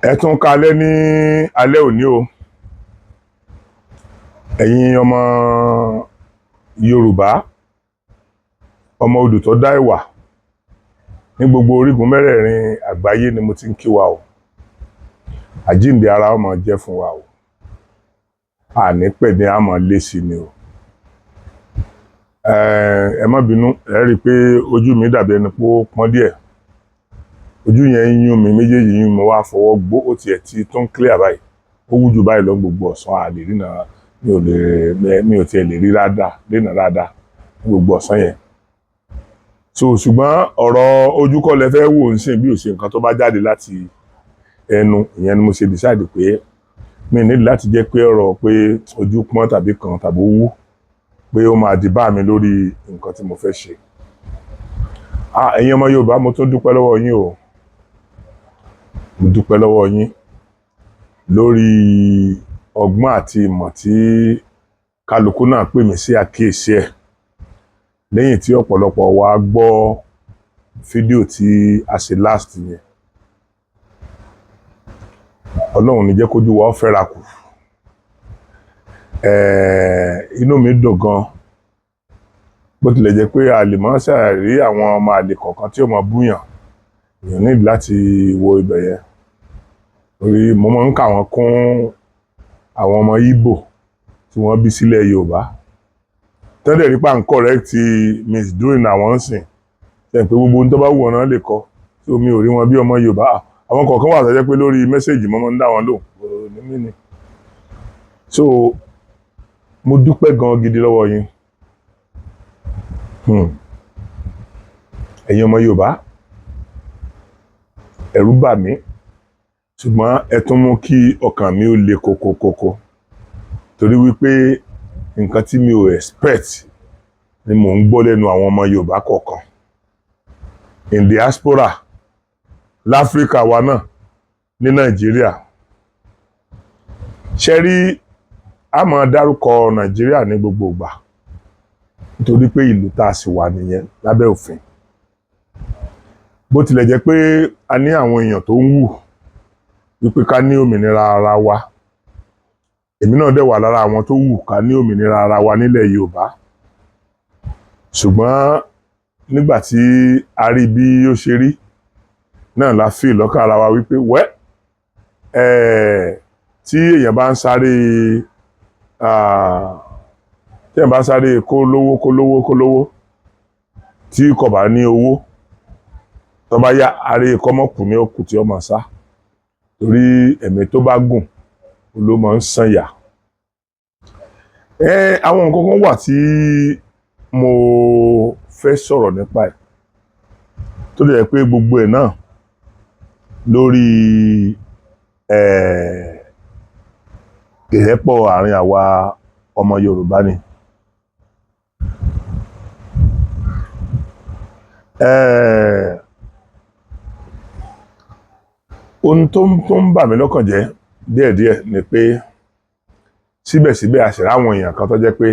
Ẹ tún kalẹ̀ ní alẹ́ òní o ẹ̀yin ọmọ Yorùbá, ọmọ odù tó dá ìwà ní gbogbo orígun mẹ́rẹ̀ẹ̀rin àgbáyé ni mo ti ń kí wa o. Àjíǹde ara ó máa jẹ́ fún wa o, àní pẹ̀dé á máa lé sí ni o. Ẹ má bínú, ẹ rí i pé ojú mi dàbí ẹni pé ó pọ́n díẹ̀, ojú yẹn ń yún mi, méjèèjì yún mi, mo wá fọwọ́ gbó, ó tiẹ̀ ti tó ń clear báyìí, ó wú jù báyìí lọ gbogbo ọ̀sán, a lè rína, mi ò tiẹ̀ lè rí rína dáadáa gbogbo ọ̀sán yẹn. Ṣùgbọ́n ọ̀rọ̀ ojú kọ́ lẹ fẹ́ wò ń sìn bí ò ṣe nǹkan tó bá jáde láti ẹnu, ìyẹn ni mo ṣe decide pé mi nílò láti jẹ́ pé ọ̀rọ̀ pé ojú pọ́n tàbí kan tàbí ó wú pé ó máa di bá mi lórí nǹkan tí mo fẹ́ ṣe. Ẹ̀yin ọmọ Yorùbá, mo tún dúpẹ́ lọ́wọ́ yín o. Mo dúpẹ́ lọ́wọ́ yín lórí ọgbọ́n àti ìmọ̀ tí kálukú náà pè mí sí àkíyèsí ẹ̀ lẹ́yìn tí ọ̀pọ̀lọpọ̀ wa gbọ́ fídíò tí a ṣe last yẹn. Ọlọ́run ní jẹ́ kójú wa ó fẹ́ra kù. Inú mi dùn gan, bó tilẹ̀ jẹ́ pé a lè máa ṣàrí àwọn ọmọ àlè kọ̀ọ̀kan tí ó máa búyàn, èèyàn nílò láti wo ibẹ̀ yẹn. Torí mo máa ń kà wọ́n kún àwọn ọmọ Ìgbò tí wọ́n bí sílẹ̀ Yorùbá tẹ́lẹ̀ rí pa ń correct misdoing àwọn ń sìn, ṣe pé gbogbo ohun tó bá wù wọn náà lè kọ, tí omi ò rí wọn bí ọmọ Yorùbá. Àwọn kọ̀ọ̀kan wà tó jẹ́ pé lórí mẹ́sẹ̀gì mo máa ń dá wọn lóhùn ní mí ni. Mo dúpẹ́ gan gidi lọ́wọ́ yín. Ẹ̀yin ọmọ Yorùbá, ẹ̀rù bà mí, ṣùgbọ́n ẹ tún mú kí ọkàn mi ó le kókókókó torí wípé nǹkan tí mi ò expect ni mò ń gbọ́ lẹ́nu àwọn ọmọ Yorùbá kọ̀ọ̀kan in diaspora, láfíríkà wa náà, ní Nàìjíríà. Ṣé rí, a máa dárúkọ Nàìjíríà ní gbogbo ìgbà nítorí pé ìlú tá a sì wà nìyẹn lábẹ́ òfin. Bó tilẹ̀ jẹ́ pé a ní àwọn èèyàn tó ń wù wípé ká ní òmìnira ara wa, èmi náà dẹ̀ wà lára àwọn tó wù ká ní òmìnira ara wa nílẹ̀ Yorùbá. Ṣùgbọ́n nígbà tí a rí bí ó ṣe rí náà la fi lọ́kàn ara wa wípé tí èèyàn bá ń sáré kó lówó tí kò bá ní owó, tó bá yá aré kọ́mọ́kù ní òkú tí ó máa sá, torí ẹ̀mí tó bá gùn ló máa ń sànyà. Àwọn nǹkan kan wà tí mo fẹ́ sọ̀rọ̀ nípa ẹ̀ tó lè jẹ́ pé gbogbo ẹ̀ náà lórí ìrẹ́pọ̀ àárín àwa ọmọ Yorùbá ni. Ohun tó ń bà mí lọ́kàn jẹ́ díẹ̀díẹ̀ ni pé síbẹ̀síbẹ̀ a sì ráwọn èèyàn kan tó jẹ́ pé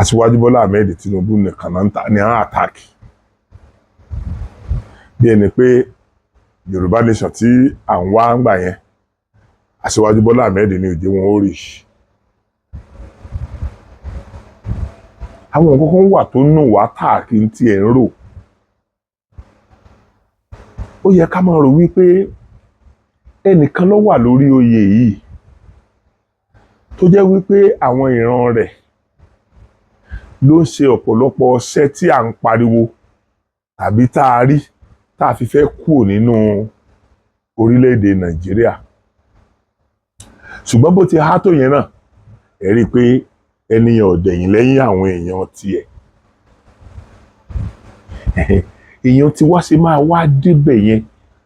Aṣíwájú Bọ́lá Ahmed Tinubu nìkan ní à ń àtàkì bí ẹni pé Yorùbá nation tí à ń wá ń gbà yẹn Aṣíwájú Bọ́lá Ahmed ní òjò wọn ó rí. Àwọn nǹkan kan wà tó nù wá káàkiri tí ẹ̀ ń rò. Ó yẹ ká máa rò wípé ẹnìkan ló wà lórí oyè yìí tó jẹ́ wípé àwọn ìran rẹ̀ ló ń ṣe ọ̀pọ̀lọpọ̀ ọṣẹ́ tí à ń pariwo tàbí tá a rí tá a fi fẹ́ kúrò nínú orílẹ̀-èdè Nàìjíríà. Ṣùgbọ́n bó ti há tó yẹn náà, ẹ rí i pé ẹnìyàn ò dẹ̀yìn lẹ́yìn àwọn èèyàn tiẹ̀. Èèyàn tí wá sí máa wá débẹ̀ yẹn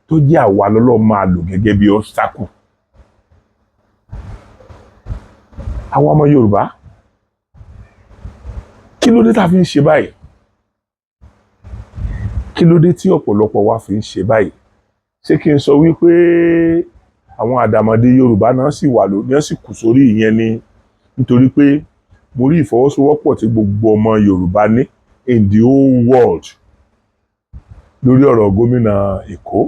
tó jẹ́ àwa lọ́lọ́ máa lò gẹ́gẹ́ bí obstacle. Àwọn ọmọ Yorùbá, kí ló dé tá a fi ń ṣe báyìí? Kí ló dé tí ọ̀pọ̀lọpọ̀ wa fi ń ṣe báyìí? Ṣé kí n sọ wípé àwọn àdàmọ̀dé Yorùbá náà sì wà lórí, náà sì kù sórí ìyẹn ni? Nítorí pé mo rí ìfọwọ́sowọ́pọ̀ tí gbogbo ọmọ Yorùbá ní in the whole world lórí ọ̀rọ̀ gómìnà Èkó.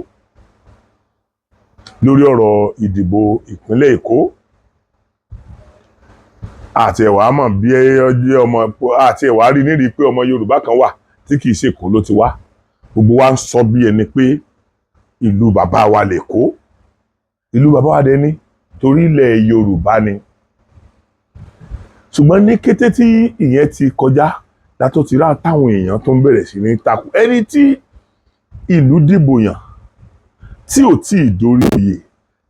lórí ọ̀rọ̀ ìdìbò ìpínlẹ̀ Èkó. Àti ẹ̀wà mọ̀ bí ọjọ́ ọmọ àti ẹ̀wà rí nírí pé ọmọ Yorùbá kan wà tí kìí ṣe Èkó ló ti wá. Gbogbo wa ń sọ bí ẹni pé ìlú bàbá wa l'Èkó. Ìlú bàbá wa dẹ̀ ní torí ilẹ̀ Yorùbá ni. Ṣùgbọ́n ní kété tí ìyẹn ti kọjá látó ti rá táwọn èèyàn tó ń bẹ̀rẹ̀ sí ní takò ẹni tí ìlú dìbò yàn tí ò tí ì dórí oyè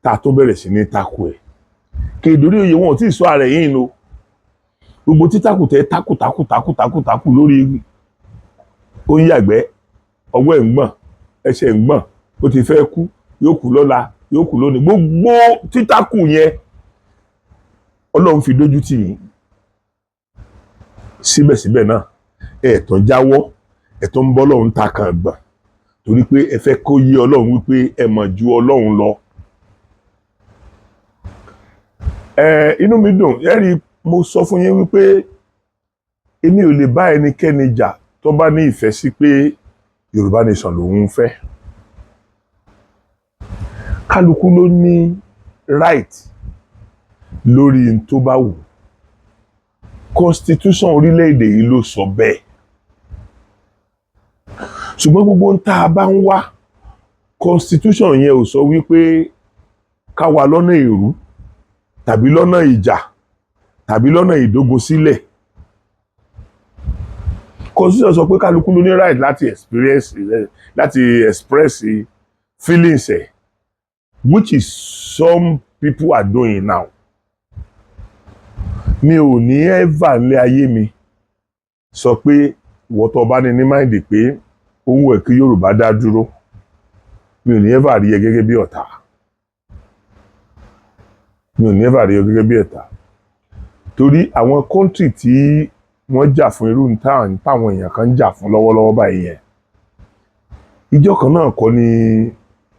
tá tó bẹ̀rẹ̀ sí ní takò ẹ̀. Kì í dórí oyè wọn ò tí ì sọ ara yìí lò. Gbogbo títakù tẹ takù lórí ó ń yàgbẹ́, ọwọ́ ẹ̀ ń gbọ̀n, ẹsẹ̀ ń gbọ̀n, ó ti fẹ́ kú, yóò kú lọ́la, yóò kú lónìí. Gbogbo títakù yẹn Ọlọ́run fi dójú tì yín. Síbẹ̀síbẹ̀ náà ẹ̀tàn jáwọ́, ẹ̀tàn ń bọ́ Ọlọ́run ta kan gbọ̀n torí pé ẹ fẹ́ kó yé Ọlọ́run wípé ẹ mọ̀ ju Ọlọ́run lọ. Inú mi dùn, ẹ rí mo sọ fún yín wípé èmi ò lè bá ẹnikẹ́ni jà tó bá ní ìfẹ́ sí pé Yorùbá nation lòun fẹ́. Kálukú ló ní right lórí n tó bá wù. Constitution orílẹ̀-èdè yìí ló sọ bẹ́ẹ̀. Ṣùgbọ́n gbogbo ń tá a bá ń wá, constitution yẹn ò sọ wípé ká wà lọ́nà èrú tàbí lọ́nà ìjà tàbí lọ́nà ìdógun sílẹ̀. Constitution sọ pé kálukú ló ní right láti express feelings ẹ̀, which is some people are doing now. Mi ò ní ever nílé ayé mi sọ pé ìwọ tó bá ní mind pé ó wù ẹ́ kí Yorùbá dá dúró. Mi ò ní ever rí ẹ gẹ́gẹ́ bí ọ̀tá. Mi ò ní ever rí ẹ gẹ́gẹ́ bí ọ̀tá. Torí àwọn country tí wọ́n jà fún irú táwọn èèyàn kan jà fún lọ́wọ́lọ́wọ́ báyìí yẹn. Ìjọ kan náà kọ́ ni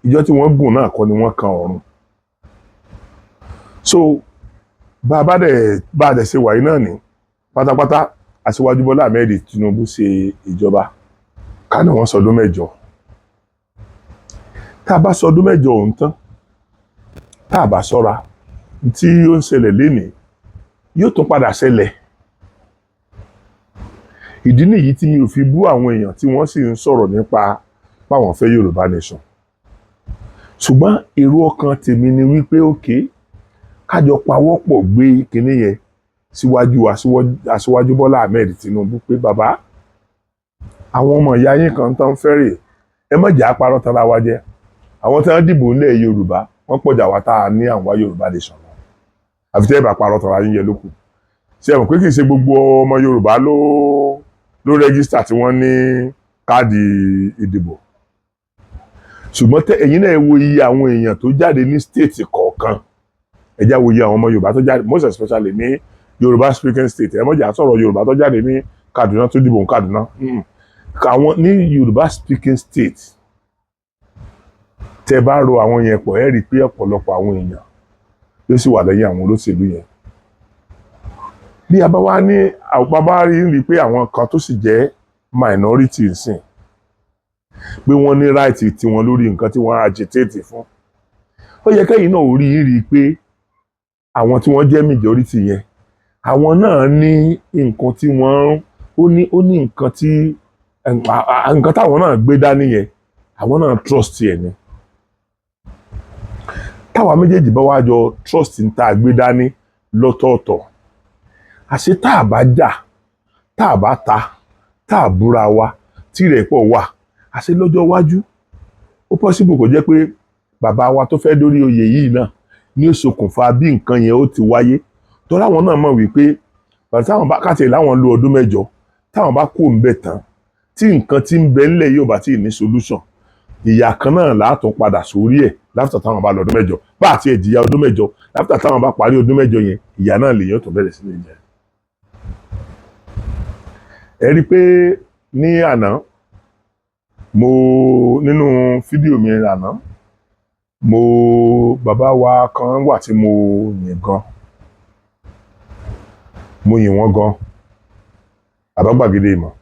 ìjọ tí wọ́n gùn náà kọ́ ni wọ́n kan ọ̀run. So bá a dẹ̀ ṣe wàyí náà ní pátápátá Aṣíwájú Bọ́lá Ahmed Tinubu ṣe ìjọba ká ní wọ́n sọdún mẹ́jọ. Tá a bá sọdún mẹ́jọ òun tán, tá a bá ṣọ́ra tí ó ń ṣẹlẹ̀ lénìí yóò tún padà ṣẹlẹ̀. Ìdí nìyí tí mi ò fi bú àwọn èèyàn tí wọ́n sì ń sọ̀rọ̀ nípa báwọn fẹ́ Yorùbá nation. Ṣùgbọ́n èrò ọkàn tèmi ni wípé òkè kájọ pawọ́pọ̀ gbé kinní yẹn síwájú Aṣíwájú Bọ́lá Ahmed Tinubu pé bàbá àwọn ọmọ ìyá yín kan tán fẹ́rẹ̀ ẹ má jà parọ́ tara wa jẹ. Àwọn tí wọ́n dìbò nílẹ̀ Yorùbá wọ́n pọ̀jà wá tá a ní àwọn Yorùbá nation lọ. Àfi tẹ́ ẹ bá parọ́ tara yín yẹ lókù. Ṣé ẹ mọ̀ pé kì í ṣe gbogbo ọmọ Yorùbá ló rẹ́gísítà tí wọ́n ní káàdì ìdìbò. Ṣùgbọ́n ẹ̀yin náà wo iye àwọn èèyàn tó jáde ní state kọ̀ọ̀kan. Ẹ já wo iye àwọn ọmọ Yorùbá tó jáde most especially ní Yorùbá speaking state. Ẹ mọ̀jà sọ̀rọ̀ Yorùbá tó jáde ní Kaduna tó dìbò ní Kaduna. Àwọn ní Yorùbá speaking state tẹ́ bá ro àwọn yẹn pọ̀ ẹ rí pé ọ̀pọ̀lọpọ̀ àwọn èèyàn ló sì wà lẹ́yìn àwọn olóṣèlú yẹn. Bí a bá wá ní bàbá rí pé àwọn kan tó sì jẹ́ minority nsìn pé wọ́n ní right tiwọn lórí nǹkan tí wọ́n agitate fún. Ó yẹ kẹ́yìn náà rí pé àwọn tí wọ́n jẹ́ majority yẹn àwọn náà ní nǹkan tí wọ́n ó ní nǹkan tí nǹkan táwọn náà gbé dání yẹn àwọn náà trust yẹn ni. Táwa méjèèjì bá wá jọ trust ń tá gbé dání lọ́tọ̀ọ̀tọ̀. Àṣé tá a bá jà, tá a bá ta, tá a búra wa, tí ìrẹ́pọ̀ wà, àṣé lọ́jọ́ iwájú ó possible kó jẹ́ pé bàbá wa tó fẹ́ dórí oyè yìí náà ní ó ṣokùnfà bí nǹkan yẹn ó ti wáyé. Torí àwọn náà mọ̀ wípé bàtà táwọn bá kàtẹ́ láwọn lo ọdún mẹ́jọ táwọn bá kó ń bẹ̀ tán tí nǹkan tí ń bẹ ńlẹ̀ yóò bá tí ì ní solution. Ìyà kan náà látún padà sórí ẹ̀ láfítà táwọn bá lọ ọdún mẹ́jọ. Bá àti ẹ̀jìyà ọdún mẹ́jọ láfítà táwọn bá parí ọdún mẹ́jọ yẹn ìyà náà lèyàn tó bẹ̀rẹ̀ sí ní jẹ. Ẹ rí pé ní àná nínú fídíò mi àná bàbá wa kan wà tí mo yìn gan. Mo yìn wọ́n gan. Bàbá Gbàgede Ìmọ̀.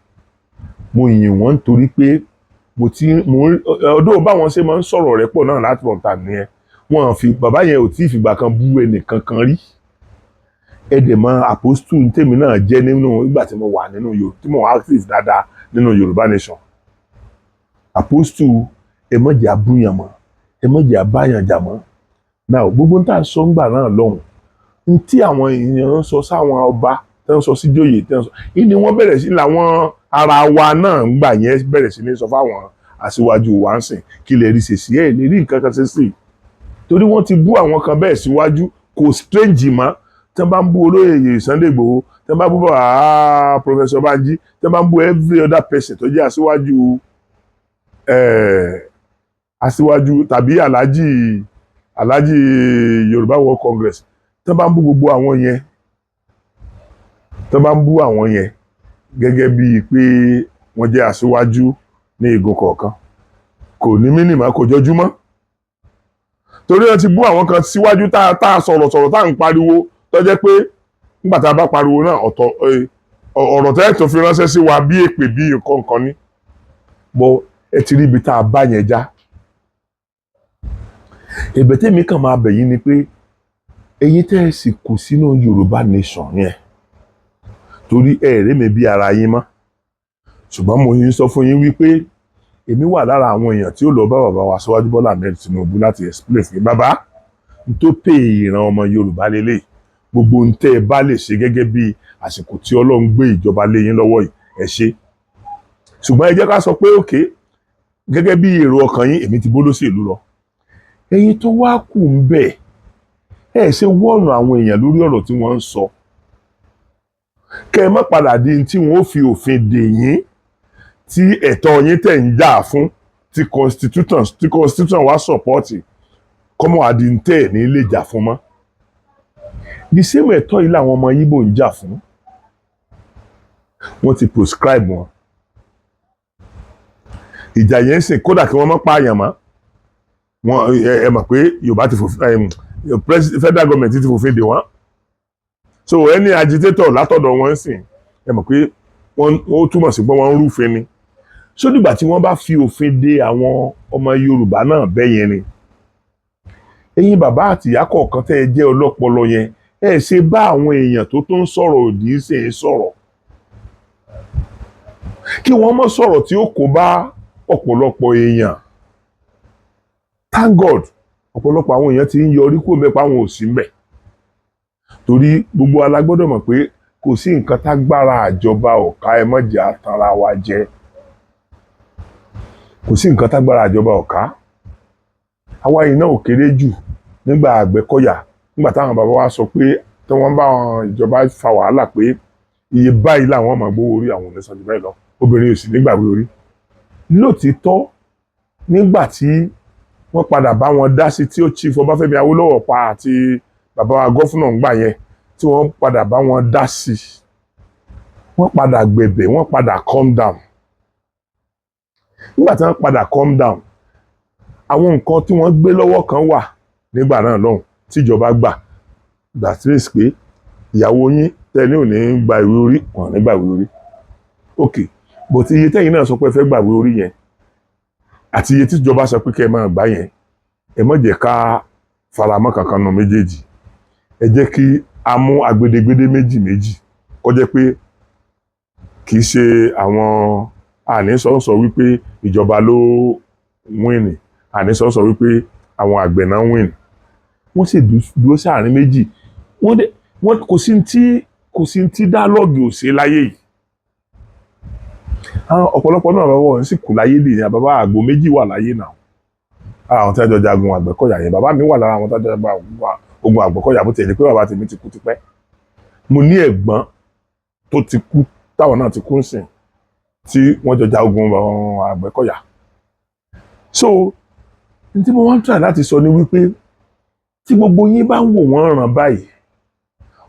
Mo yìn wọ́n nítorí pé ọdún báwọn ṣe máa ń sọ̀rọ̀ rẹ̀ pọ̀ náà láti wọ̀n tà nìyẹn. wọn fi bàbá yẹn ò tí ì fìgbà kan bú ẹnì kankan rí. Ẹ̀dẹ̀ mọ apostle tèmi náà jẹ́ nínú ìgbà tí mo wà nínú Yorùbá tí mo active dáadáa nínú Yorùbá nation. Apostle ẹ má jẹ́ abúyàn mọ́, ẹ má jẹ́ abáyàn jà mọ́. Now gbogbo ń tà sọ ń gbà náà lọ́hùn. N tí àwọn èèyàn ń sọ sáwọn ọba tí wọ́n sọ sí joyè tí wọ́n sọ ìní wọ́n bẹ̀rẹ̀ sí làwọn ara wa náà ń gbà yẹn bẹ̀rẹ̀ sí ní sọ fáwọn aṣíwájú wa ń sìn kí lè rí ṣèṣì ẹ̀ lè rí nǹkan kan ṣe sí i. Torí wọ́n ti bú àwọn kan bẹ́ẹ̀ síwájú kò strange mọ́ tí wọ́n bá ń bú olóyè Sunday Igboho tí wọ́n bá bú bàbá Professor Banji tí wọ́n bá ń bú every other person tó jẹ́ aṣíwájú tàbí Alhaji Yorùbá World Congress tí wọ́n bá ń bú gbogbo àwọn yẹn tí wọ́n bá ń bú àwọn yẹn gẹ́gẹ́ bíi pé wọ́n jẹ́ aṣíwájú ní igun kọ̀ọ̀kan kò ní mínìmá kò jọjúmọ́. Torí wọ́n ti bú àwọn kan síwájú tá a sọ̀rọ̀ tá à ń pariwo tó jẹ́ pé nígbà tá a bá pariwo náà ọ̀rọ̀ tẹ́ tó fi ránṣẹ́ sí wa bí èpè bí nǹkan ní. Bọ́ ẹ ti rí ibi tá a bá yẹn já. Ẹ̀bẹ̀ tèmi kàn máa bẹ̀ yín ni pé ẹ̀yin tẹ́ ẹ sì kù sínú Yorùbá nation yẹn torí ẹ̀rẹ́ mi bí ara yín mọ́. Ṣùgbọ́n mo yín sọ fún yín wípé èmi wà lára àwọn èèyàn tí ó lọ bá bàbá wa Aṣíwájú Bọ́lá Ahmed Tinubu láti explain fún bàbá n tó pè ìran ọmọ Yorùbá lélẹ̀ gbogbo ń tẹ́ ẹ bá lè ṣe gẹ́gẹ́ bí àsìkò tí Ọlọ́run gbé ìjọba lé yín lọ́wọ́ yìí ẹ ṣe. Ṣùgbọ́n ẹ jẹ́ ká sọ pé òkè gẹ́gẹ́ bí èrò ọkàn yín èmi ti bó lóṣèlú lọ. Ẹ̀yin tó wá kù ń bẹ̀ ẹ ṣe wọ́ọ̀nù àwọn èèyàn lórí ọ̀rọ̀ tí wọ́n ń sọ. Kẹ́ ẹ má padà di tí wọ́n ó fi òfin dè yín tí ẹ̀tọ́ yín tẹ̀ ń jà fún tí constitution wá sọ̀pọ́ọ̀tì kọ́mọ àdìntẹ́ ní lè jà fún mọ́. The same ẹ̀tọ́ yìí làwọn ọmọ Yíbò ń jà fún. Wọ́n ti proscribe wọn. Ìjà yẹn ń sìn kódà kí wọ́n má pààyàn mọ́. Ẹ mọ̀ pé Yorùbá ti fòfin federal government ti fòfin dè wọ́n. So any agitator látọ̀dọ̀ wọn ń sìn ẹ mọ̀ pé ó túmọ̀ sí pé wọ́n ń rúfin ni. So nígbà tí wọ́n bá fi òfin dè àwọn ọmọ Yorùbá náà bẹ́yẹn ni. Ẹ̀yin bàbá àti ìyá kọ̀ọ̀kan tẹ́ ẹ jẹ́ ọlọ́pọlọ yẹn ẹ ṣe bá àwọn èèyàn tó ń sọ̀rọ̀ òdì ṣe é sọ̀rọ̀. Kí wọ́n má sọ̀rọ̀ tí ó kó bá ọ̀pọ̀lọpọ̀ èèyàn. Thank God ọ̀pọ̀lọpọ̀ àwọn èèyàn ti ń yọrí kúrò mẹ́pà àwọn òsì ń bẹ̀. Torí gbogbo alágbọ́dọ̀ mọ̀ pé kò sí nǹkan tágbára àjọba ọ̀ka ẹ má jẹ́ àtàrà wa jẹ. Kò sí nǹkan tágbára àjọba ọ̀ka. Àwa yìí náà ò kéré jù nígbà Àgbẹ̀kọ̀yà nígbà táwọn bàbá wa sọ pé tí wọ́n bá ìjọba fa wàhálà pé iye báyìí làwọn máa gbówó orí àwọn oníṣàn jù bẹ́ẹ̀ lọ obìnrin ò sì nígbàgbé orí. Lóòtítọ́ nígbà tí wọ́n padà bá wọn dá sí tí ó Chief Ọbáfẹ́mi Awólọ́wọ̀ pa àti bàbá wa gọ́fúnà ńgbà yẹn tí wọ́n padà bá wọn dá sí wọ́n padà gbẹ̀bẹ̀ wọ́n padà calm down. Nígbà tí wọ́n padà calm down àwọn nǹkan tí wọ́n gbé lọ́wọ́ kan wà nígbà náà lọ́hùn tíjọba gbà trace pé ìyàwó yín tẹ́ni ò ní gba ìwé orí wọn ní gba ìwé orí. Ok bó ti iye tẹ́yìn náà sọ pé ẹ fẹ́ gba ìwé orí yẹn àti iye tíjọba sọ pé kẹ́ ẹ máa gbà yẹn ẹ má jẹ́ ká faramọ́ kankan nù méjèèjì. Ẹ jẹ́ kí a mú agbedegbede méjì kó jẹ́ pé kì í ṣe àwọn àníṣọ́sọ wípé ìjọba ló wíìnì àníṣọ́sọ wípé àwọn àgbẹ̀ náà wíìnì. Wọ́n sì dúró sáàrin méjì wọ́n kò sí tí dálọ́ọ̀gì ò ṣe láyé yìí. Ọ̀pọ̀lọpọ̀ náà bàbá wọn sì kù láyé dì ní bàbá àgbò méjì wà láyé náà. Àwọn tí wọ́n jọ jagun Àgbẹ̀kọ̀yà yẹn bàbá mi wà lára àwọn tí wọ́n jọ jagun ogun Àgbẹ̀kọ̀yà bó tẹ̀lé pé bàbá tèmi ti kú tipẹ́. Mo ní ẹ̀gbọ́n tó ti kú táwọn náà ti kú sìn tí wọ́n jọ ja ogun Àgbẹ̀kọ̀yà. So ní tí mo wá ń try láti sọ ni wípé tí gbogbo yín bá ń wò wọ́n ràn báyìí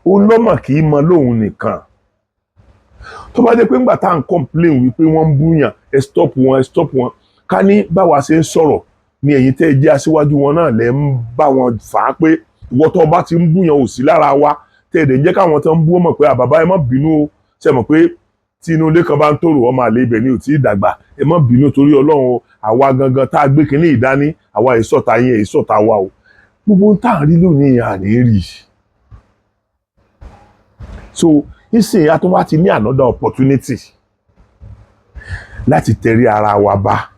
òun lọ́mọ kì í mọ lóhun nìkan. Tó bá jẹ́ pé ńgbà tá à ń complain wípé wọ́n ń búyàn ẹ stop wọn ká ní báwa ṣe ń sọ̀rọ̀ ní ẹ̀yin tẹ́ ẹ jẹ́ aṣíwájú wọn náà lẹ́ ń bá wọn fà á pé ìwọ tó bá ti ń búyàn ò sí lára wa tẹ́ ẹ dẹ̀ ń jẹ́ káwọn tó ń bú mọ̀ pé àbàbá ẹ má bínú o ṣe mọ̀ pé tí inú ilé kan bá ń tòrò ọmọ àlè ibẹ̀ ni ò tí ì dàgbà ẹ má bínú torí Ọlọ́run o àwa gangan tá a gbé kínní ìdání àwa ìsọ̀tà yín ìsọ̀tà wa o gbogbo tá à ń rí lónìí à ní rí. So nísìnyí a tún wá ti ní another opportunity láti tẹrí ara wa bá,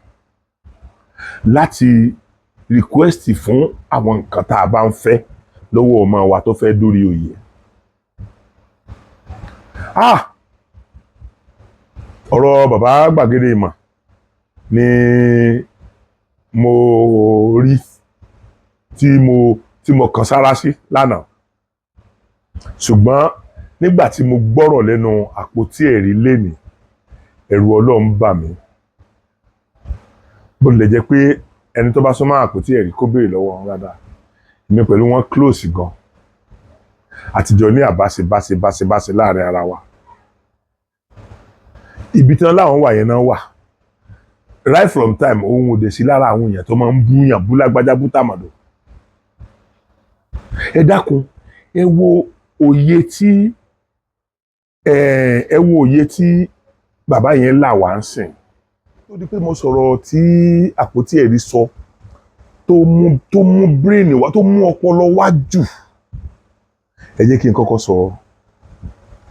láti request fún àwọn nǹkan tá a bá ń fẹ́ lọ́wọ́ ọmọ wa tó fẹ́ dórí oyè. Ọ̀rọ̀ bàbá gbàgede ìmọ̀ ni mo rí tí mo kàn sára sí lánàá, ṣùgbọ́n nígbà tí mo gbọ́rọ̀ lẹ́nu àpótí ẹ̀rí lénìí, ẹ̀rù Ọlọ́run bà mí. Bó tilẹ̀ jẹ́ pé ẹni tó bá súnmọ́ àpótí ẹ̀rí kó béèrè lọ́wọ́ wọn dáadáa, èmi pẹ̀lú wọn close gan, àtijọ́ ní àbáṣe láàrin ara wa. Ibi tí wọ́n láwọn wà yẹn náà wà right from time ohun òde sí lára àwọn èèyàn tó máa ń búyàn bú lágbájá bú tàmàdò. Ẹ dákun, ẹ wo òye tí bàbá yẹn là wá ń sìn. Ó di pé mo sọ̀rọ̀ tí àpótí ẹ̀rí sọ tó mú brain wá, tó mú ọpọlọ wá jù. Ẹ jẹ́ kí n kọ́kọ́ sọ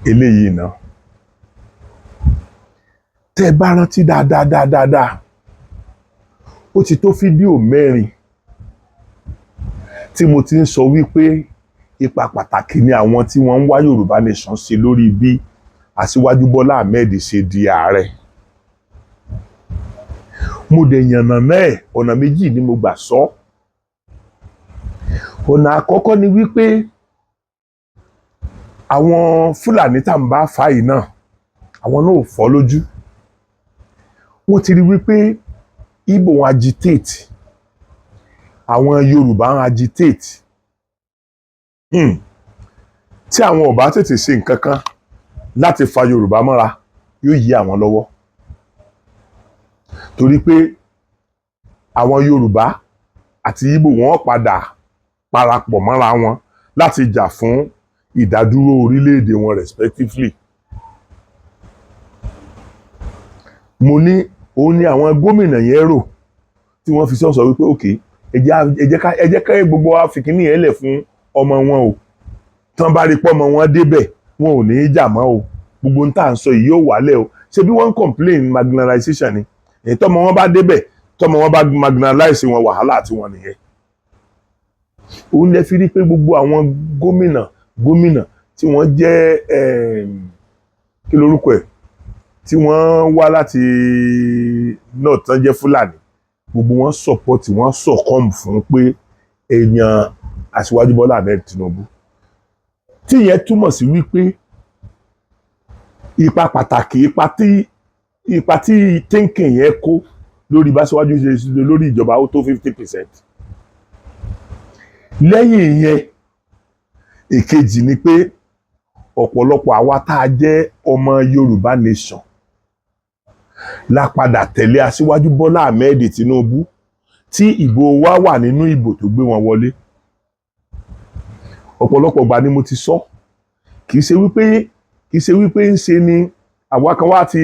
eléyìí náà. Tẹ́ bá rántí dáadáa, ó ti tó fídíò 4 tí mo ti ń sọ wípé ipa pàtàkì ni àwọn tí wọ́n ń wá Yorùbá Nation ṣe lórí bí Aṣíwájú Bọ́lá Ahmed ṣe di ààrẹ. Mo dẹ̀ yànnàná ẹ̀ ọ̀nà méjì ni mo gbà sọ. Ọ̀nà àkọ́kọ́ ni wípé àwọn Fúlàní tá ń bá fà yìí náà, àwọn náà ò fọ́ lójú. Wọ́n ti rí wípé Ìgbò ń agitate, àwọn Yorùbá ń agitate. Tí àwọn ò bá tètè ṣe nǹkan kan láti fa Yorùbá mọ́ra, yóò yí àwọn lọ́wọ́. Torí pé àwọn Yorùbá àti Ìgbò wọ́n padà parapọ̀ mọ́ra wọn láti jà fún ìdádúró orílẹ̀-èdè wọn respectively. Mo ní òun ni àwọn gómìnà yẹn rò tí wọ́n fi sọ wípé okay, ẹ jẹ́ ká gbogbo wa fi kíní yẹn lẹ̀ fún ọmọ wọn o. Tán bá rí pọ́ ọmọ wọn débẹ̀, wọn ò ní í jà mọ́ o. Gbogbo ń tà ń sọ yìí yóò wálẹ̀ o. Ṣé bí wọ́n ń complain marginalization ni? Èyí tọ́mọ wọn bá débẹ̀, tọ́mọ wọn bá marginalize wọn, wàhálà àti wọn nìyẹn. Òun lè fi rí pé gbogbo àwọn gómìnà tí wọ́n jẹ́ kí lorúkọ ẹ̀, tí wọ́n wá láti north tán jẹ́ Fúlàní, gbogbo wọn support, wọn succumb fún pé èèyàn Aṣíwájú Bọ́lá Ahmed Tinubu. Tí ìyẹn túmọ̀ sí wípé ipa pàtàkì, ipa tí thinking yẹn kó lórí bá Aṣíwájú ṣe lórí ìjọba ó tó 50%. Lẹ́yìn ìyẹn, èkejì ni pé ọ̀pọ̀lọpọ̀ àwa tá a jẹ́ ọmọ Yorùbá Nation la padà tẹ̀lé Aṣíwájú Bọ́lá Ahmed Tinubu tí ìbò wa wà nínú ìbò tó gbé wọn wọlé. Ọ̀pọ̀lọpọ̀ ìgbà ni mo ti sọ, kì í ṣe wípé ń ṣe ni àwa kan wá ti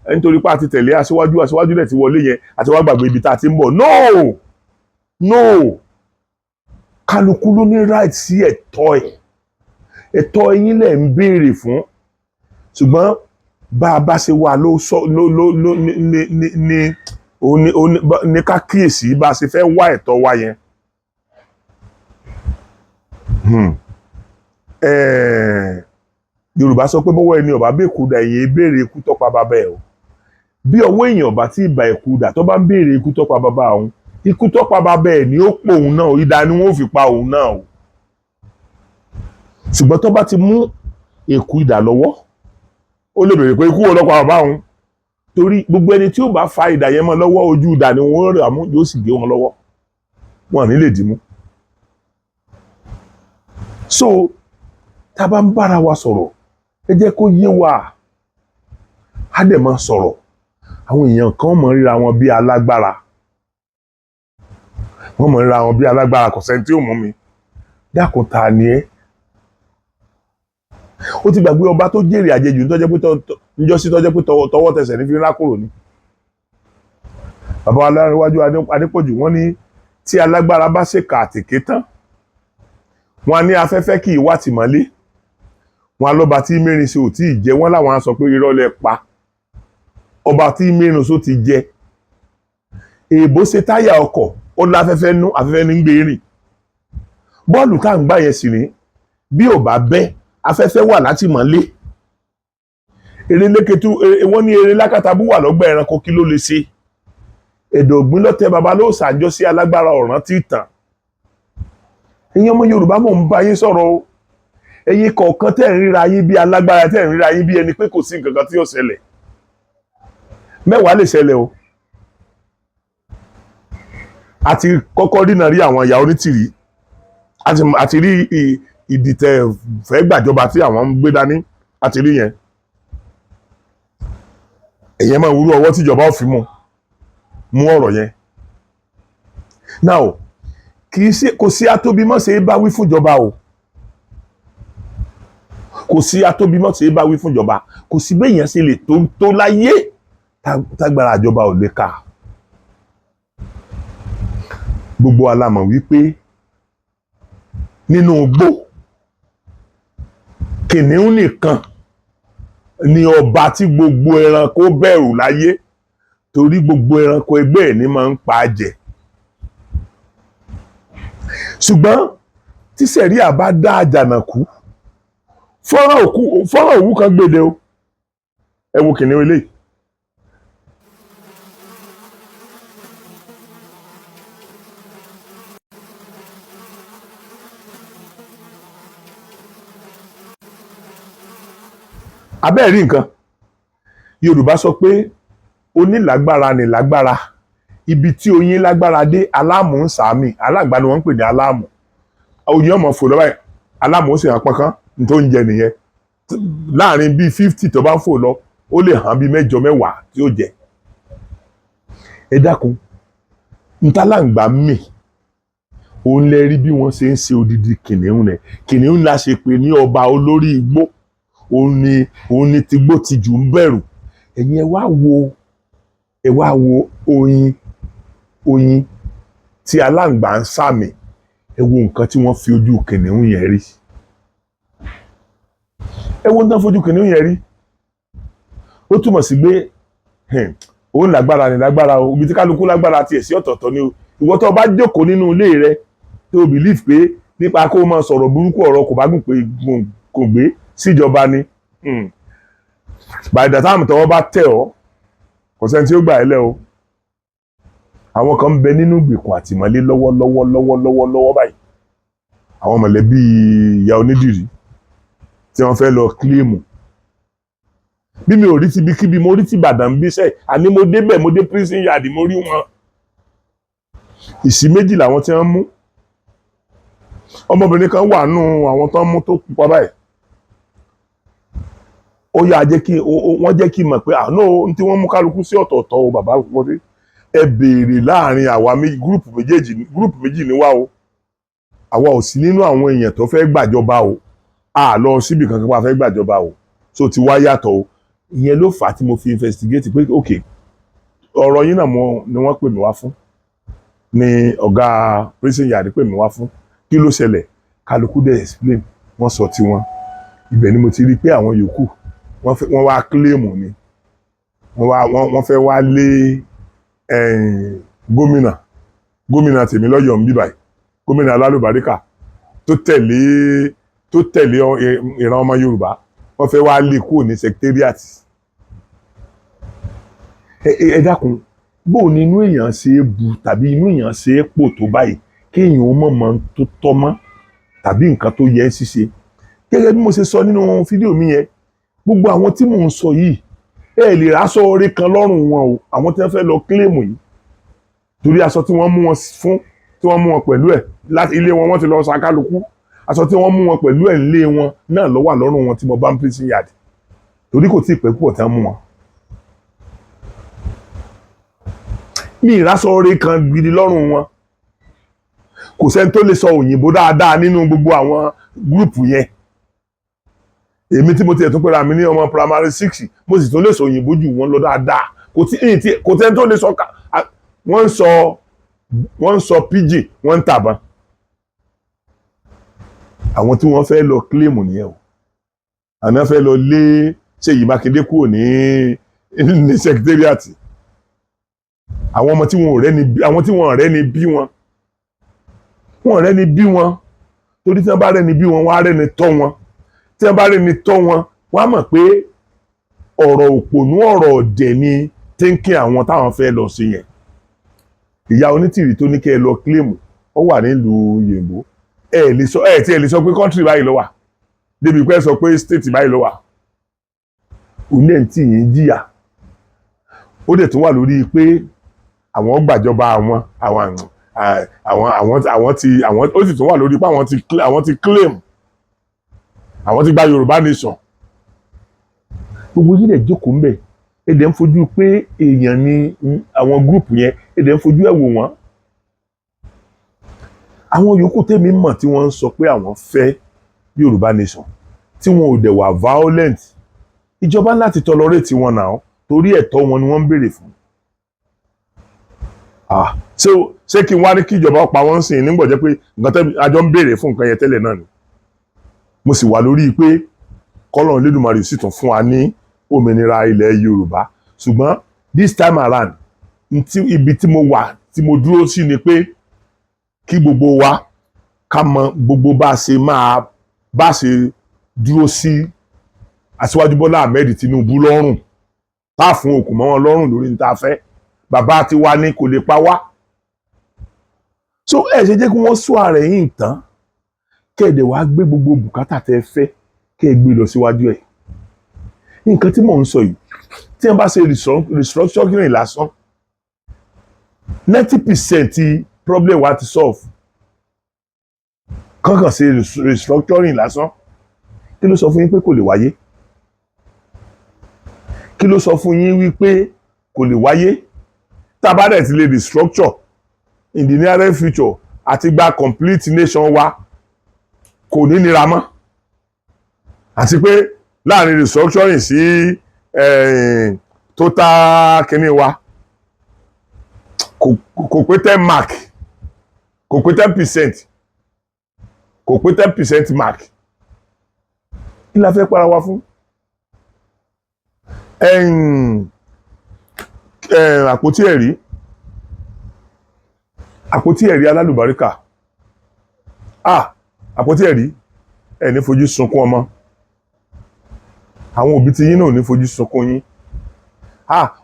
nítorí pé a ti tẹ̀lé Aṣíwájú dẹ̀ ti wọlé yẹn àti wá gbàgbé ibi tá a ti ń bọ̀. No, kálukú ló ní right sí ẹ̀tọ́ ẹ̀. Ẹ̀tọ́ yín lẹ̀ ń béèrè fún, ṣùgbọ́n bá a bá ṣe wà ní ká kíyèsí bá a ṣe fẹ́ wá ẹ̀tọ́ wa yẹn. Yorùbá sọ pé bọ́wọ́ ẹni ọ̀bá bẹ́ẹ̀kú dà èyí béèrè ikú tọ́pa bàbá ẹ̀ o. Bí ọwọ́ èèyàn ọ̀bá tí ìbà ẹ̀kú dà tó bá ń béèrè ikú tọ́pa bàbá òun, ikú tọ́pa bàbá ẹ̀ ni ó pò òun náà, idà ni wọ́n fi pa òun náà o. Ṣùgbọ́n tó bá ti mú èkú idà lọ́wọ́, ó lè béèrè pé ikú wo ló pa bàbá òun. Torí gbogbo ẹni tí ó bá fa idà yẹn mọ́ lọ́wọ́, ojú idà ni wọ́n rẹ̀ mú, yóò sì gé wọn lọ́wọ́. Wọn ò ní lè dìímú. So tá a bá ń bára wa sọ̀rọ̀, ẹ jẹ́ kó yé wa. Á dẹ̀ máa sọ̀rọ̀. Àwọn èèyàn kan mọ̀ ríra wọn bí alágbára. Wọ́n mọ̀ ríra wọn bí alágbára, kò sẹ́ni tí ò mú mi. Dákun, ta ni ẹ́? Ó ti gbàgbé ọba tó jèrè àjẹjù níjọ́sí tó jẹ́ pé tọwọ́ tẹsẹ̀ ní fi ńlá kúrò ní. Bàbá wa Láńrewájú Adépọ̀jù wọ́n ní tí alágbára bá ṣèkà àtèké tán wọn ní afẹ́fẹ́ kì í wá tìmọ́lé wọn lọ́ba tí mẹ́rin ṣe ò tí ì jẹ wọ́n láwọn á sọ pé irọ́ lẹ pa ọba tí mẹ́rin ṣe ó ti jẹ èèbó ṣe táyà ọkọ̀ ó láfẹ́fẹ́ nú afẹ́fẹ́ ní gbé rìn bọ́ọ̀lù tá à ń gbá yẹn sì rìn bí ò bá bẹ́ afẹ́fẹ́ wà látìmọ́lé eré léketu wọ́n ní eré lákàtàbú wà lọ́gbà ẹranko kí ló lè ṣe ẹ̀dọ̀ ògbín lọ́tẹ̀ babalóò ṣàjọ sí alágbára ọ̀ràn tí tàn ẹ̀yin ọmọ Yorùbá mò ń bá yín sọ̀rọ̀ o ẹ̀yin kọ̀ọ̀kan tẹ̀ ń ríra yín bí alágbára tẹ̀ ń ríra yín bí ẹni pé kò sí nǹkan kan tí yóò ṣẹlẹ̀ mẹ́wàá lè ṣẹlẹ̀ o àti kọ́kọ́ dínà rí àwọn ìyá onítìrí àti rí ìdìtẹ̀ fẹ́ gbàjọba tí àwọn ń gbé dání àti rí yẹn ẹ̀yẹn máa wúrú ọwọ́ tíjọba ò fi mú ọ̀rọ̀ yẹn now kò sí atóbímọ́sẹ̀ bá wí fúnjọba o kò sí atóbímọ́sẹ̀ bá wí fúnjọba kò sí béèyàn ṣe lè tó láyé tágbára àjọba ò lè kà gbogbo alámọ̀ wípé nínú igbó kìnìún nìkan ni ọba tí gbogbo ẹranko bẹ̀rù láyé torí gbogbo ẹranko ẹgbẹ́ ẹ̀ ní máa ń pa á jẹ ṣùgbọ́n tí sẹ̀ríà bá dá àjànàkú fọ́nrán òwú kan gbèdé o ẹ wo kìnìún eléyìí. abẹ́ẹ̀ rí nǹkan Yorùbá sọ pé onílágbára ni lágbára ibi tí oyin lágbára dé aláàmù ń sàmì alágbá ni wọ́n ń pè ní aláàmù oyin ọmọ fò lọ́wọ́ aláàmù ó sì hàn pọ́nkán ní tó ń jẹ nìyẹn láàrin bíi 50 tó bá ń fò lọ ó lè hàn bíi 8 10 tí ó jẹ ẹ dákun ntálàǹgbà mì òun lè rí bí wọ́n ṣe ń ṣe odidi kìnìún rẹ̀ kìnìún la ṣe pé ní ọba olórí igbó òun ni tìgbó tìjú ń bẹ̀rù ẹ̀yin ẹ wá wo oyin tí aláǹgbá ń sàmì ẹ wo nǹkan tí wọ́n fi ojú kìnìún yẹn rí ẹ wo nǹkan fojú kìnìún yẹn rí ó túmọ̀ sí pé òun lágbára ni lágbára o ibi tí kálukú lágbára tiẹ̀ sí ọ̀tọ̀ọ̀tọ̀ ni o ìwọ tó bá jókòó nínú ilé rẹ tó believe pé nípa kó máa sọ̀rọ̀ burúkú ọ̀rọ̀ kò bá gùn pé kò gbé síjọba ni by the time tọwọ́ bá tẹ̀ ọ́ kò sẹ́ni tí ó gbà ẹ́ lẹ́ o àwọn kan ń bẹ nínú ìgbèkùn àtìmọ́lé lọ́wọ́ báyìí àwọn mọ̀lẹ́bí ìyá onídìrí tí wọ́n fẹ́ lọ kílíìmù bí mi ò rí ti ibikíbi mo rí ti Ìbàdàn bí sẹ́ àní mo débẹ̀ mo dé prison yard mo rí wọn ìsí méjì làwọn tí wọ́n mú ọmọbìnrin kan wà nù àwọn tó ń mú tó pupa báyìí ó yà wọ́n jẹ́ kí n mọ̀ pé àná tí wọ́n mú kálukú sí ọ̀tọ̀ọ̀tọ̀ o bàbá wọlé ẹ béèrè láàrin àwa gúrùpù méjì ni wá o àwa ò sí nínú àwọn èèyàn tó fẹ́ gbàjọba o a lọ síbi kankan pa fẹ́ gbàjọba o so ti wá yàtọ̀ o ìyẹn ló fà á tí mo fi investigate pé ok ọ̀rọ̀ yín náà ni wọ́n pè mí wá fún ni ọ̀gá prison yard pè mí wá fún kí ló ṣẹlẹ̀ kálukú dẹ̀ explain wọ́n sọ tiwọn ibẹ̀ ni mo ti rí i pé àwọn yòókù wọ́n wá kílèmù ni wọ́n fẹ́ wá lé gómìnà tèmi lọ́yọ̀ọ́ ń bí báyìí gómìnà alálùbáríkà tó tẹ̀lé ìran ọmọ Yorùbá wọ́n fẹ́ wá lé kúrò ní secretariat ẹ dákun bóun ni inú èèyàn ṣe é bu tàbí inú èèyàn ṣe é pò tó báyìí kéèyàn ó mọ̀ tó tọ́ mọ́ tàbí nǹkan tó yẹ ṣíṣe gẹ́gẹ́ bí mo ṣe sọ nínú fídíò mi yẹn gbogbo àwọn tí mò ń sọ yìí ẹ lè ráṣọ orí kan lọ́rùn wọn o àwọn tí wọ́n fẹ́ lọ kílèmù yìí torí aṣọ tí wọ́n mú wọn fún tí wọ́n mú wọn pẹ̀lú ẹ̀ láti ilé wọn wọ́n ti lọ sa kálukú aṣọ tí wọ́n mú wọn pẹ̀lú ẹ̀ nílé wọn náà ló wà lọ́rùn wọn tí mo bá ń prison yard torí kò tí ì pẹ́ púpọ̀ tí wọ́n mú wọn. mi ìráṣọ orí kan gidi lọ́rùn wọn kò sẹ́ni tó lè sọ òyìnbó dáadáa nínú gbogbo àwọn gúrùpù yẹn èmi tí mo tiẹ̀ tún pera mi ní ọmọ primary 6 mo sì tún lè sọ òyìnbó jù wọ́n lọ dáadáa kò sẹ́ni tó lè sọ wọ́n ń sọ wọ́n ń sọ pidgin wọ́n ń tàbọn àwọn tí wọ́n fẹ́ lọ claim nìyẹn o àná fẹ́ lọ lé Ṣèyí Mákindé kúrò ní secretariat àwọn ọmọ tí wọn ò rẹ́ni bí àwọn tí wọn ò rẹ́ni bí wọn wọn ò rẹ́ni bí wọn torí tí wọ́n bá rẹ́ni bí wọn wọ́n á rẹ́ni tọ́ wọn tí wọ́n bá rẹ́ni tọ́ wọn wọ́n á mọ̀ pé ọ̀rọ̀ òpònú ọ̀rọ̀ ọ̀dẹ̀ ni tínkì àwọn táwọn fẹ́ lọ sí yẹn ìyá onítìrì tó ní kẹ́ ẹ lọ claim ó wà nílùú yèbó ẹ tí ẹ lè sọ pé country báyìí ló wà débi pé ẹ sọ pé state báyìí ló wà òun ẹ̀ ń tì yín jìyà ó dẹ̀ tún wà lórí pé àwọn gbàjọba àwọn ó sì tún wà lórí pé àwọn ti claim àwọn ti gba Yorùbá nation gbogbo yìí dẹ̀ jókòó ń bẹ̀ èdè ń fojú pé èèyàn ni àwọn gúrùpù yẹn èdè ń fojú ẹ̀ wò wọ́n àwọn yòókù tèmi mọ̀ tí wọ́n ń sọ pé àwọn fẹ́ Yorùbá nation tí wọn ò dẹ̀ wà violent ìjọba láti tolerate wọn náà torí ẹ̀tọ́ wọn ni wọ́n ń béèrè fún ṣé kí n wá ní kí ìjọba pa wọ́n sìn nígbà jẹ́ pé nǹkan tẹ́ àjọ ń béèrè fún nǹkan yẹn tẹ́lẹ̀ náà ni mo sì wà lórí pé kọ́lọ́run Lédùmarè sì tún fún wa ní òmìnira ilẹ̀ Yorùbá ṣùgbọ́n this time around ibi tí mo wà tí mo dúró sí ni pé kí gbogbo wa ká mọ gbogbo bá ṣe dúró sí Aṣíwájú Bọ́lá Ahmed Tinubu lọ́rùn tá fún okùn mọ́ wọn lọ́rùn lórí ní ta fẹ́ bàbá ti wá ní kò lè pa wá so ẹ ṣe jẹ́ kí wọ́n sọ ààrẹ yìí tán kẹ́ẹ̀dẹ̀ wá gbé gbogbo bùkátà tẹ́ fẹ́ kẹ́ẹ̀ gbé lọ síwájú ẹ̀ nǹkan tí mò ń sọ yìí tí wọ́n bá ṣe restructuring lásán 90% ti problem wa ti solve kankan ṣe restructuring lásán kí ló sọ fún yín pé kò lè wáyé kí ló sọ fún yín wípé kò lè wáyé tá a bá dẹ̀ ti lè restructure in the near future àti gba complete nation wa kò ní nira mọ́ àti pé láàrin restructuring sí total kínní wa kò pé 10 mark kò pé 10% kò pé 10% mark kí la fẹ́ para wa fún àpótí ẹ̀rí alálùbáríkà àpótí ẹ̀rí ẹ̀ ní fojú sunkún ọmọ àwọn òbí tí yín náà ní fojú sunkún yín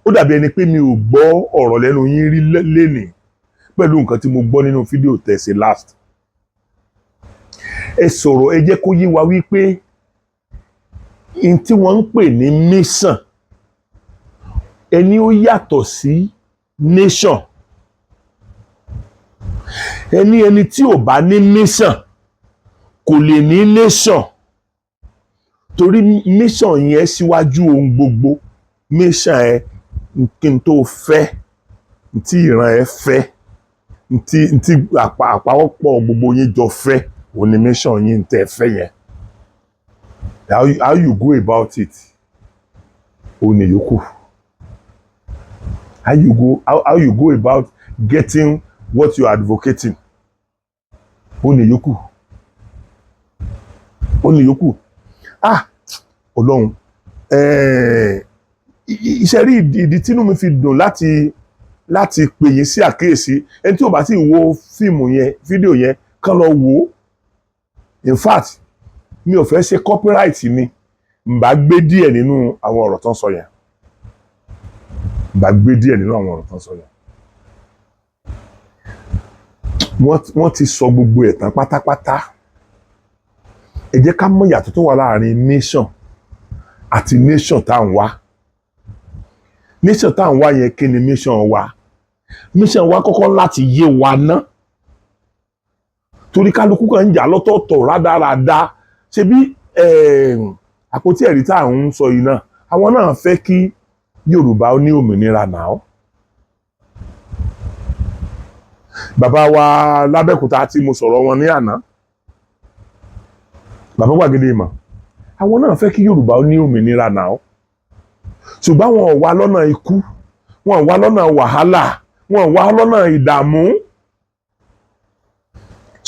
ó dàbí ẹni pé mi ò gbọ́ ọ̀rọ̀ lẹ́nu yín rí lénìí pẹ̀lú nǹkan tí mo gbọ́ nínú fídíò tẹ̀sí last ẹ sọ̀rọ̀ ẹ jẹ́ kó yé wa wípé in tí wọ́n ń pè ní mission ẹni ó yàtọ̀ sí nation ẹni tí ò bá ní mission kò lè ní nation torí mission yẹn síwájú ohun gbogbo mission ẹ kí n tó fẹ́ tí ìran ẹ fẹ́ tí àpapọ̀ gbogbo yín jọ fẹ́ òun ni mission yín tẹ́ fẹ́ yẹn how you go about it òun ni yòókù how you go about getting what you are advocating òun ni yòókù Ọlọ́run iṣẹ́ rí ìdí tínú mi fi dùn láti pè yín sí àkíyèsí ẹni tí ò bá sì wo fíìmù yẹn fídíò yẹn kàn lọ wò ó in fact mi ò fẹ́ ṣe copyright ni n bá gbé díẹ̀ nínú àwọn ọ̀rọ̀ tó ń sọ yẹn wọ́n ti sọ gbogbo ẹ̀ tán pátápátá ẹ jẹ́ ká mọ̀ ìyàtọ̀ tó wà láàrin nation àti nation tá à ń wá nation tá à ń wá yẹn kí ni mission wa kọ́kọ́ láti yé wa ná torí kálukú kan ń jà lọ́tọ̀ọ̀tọ̀ rádaràda ṣe bí àpótí ẹ̀rí tá à ń sọ yìí náà àwọn náà fẹ́ kí Yorùbá ní òmìnira náà bàbá wa lábẹ́kúta tí mo sọ̀rọ̀ wọn ní àná bàbá Gbàgede Ìmọ̀ àwọn náà fẹ́ kí Yorùbá ní òmìnira náà ṣùgbọ́n wọn ò wá lọ́nà ikú wọn ò wá lọ́nà wàhálà wọn ò wá lọ́nà ìdààmú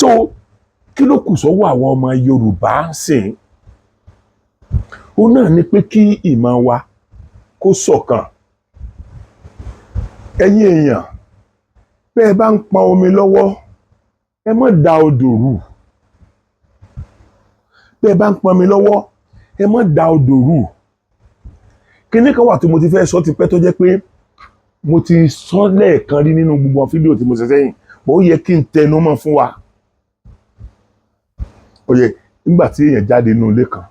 so kí ló kù sọ́wọ́ àwọn ọmọ Yorùbá sìn ó náà ni pé kí ìmọ̀ wa kó ṣọ̀kan ẹ̀yin èèyàn bẹ́ ẹ bá ń pọn omi lọ́wọ́ ẹ má da odò rú bẹ́ ẹ bá ń pọn omi lọ́wọ́ ẹ má da odò rú kíní kan wà tí mo ti fẹ́ sọ ti pẹ́ tó jẹ́ pé mo ti sọ lẹ́ẹ̀kan rí nínú gbogbo fídíò tí mo ṣe sẹ́yìn ó yẹ kí n tẹnu mọ́ fún wa ó yẹ nígbà tí èèyàn jáde nínú ilé kan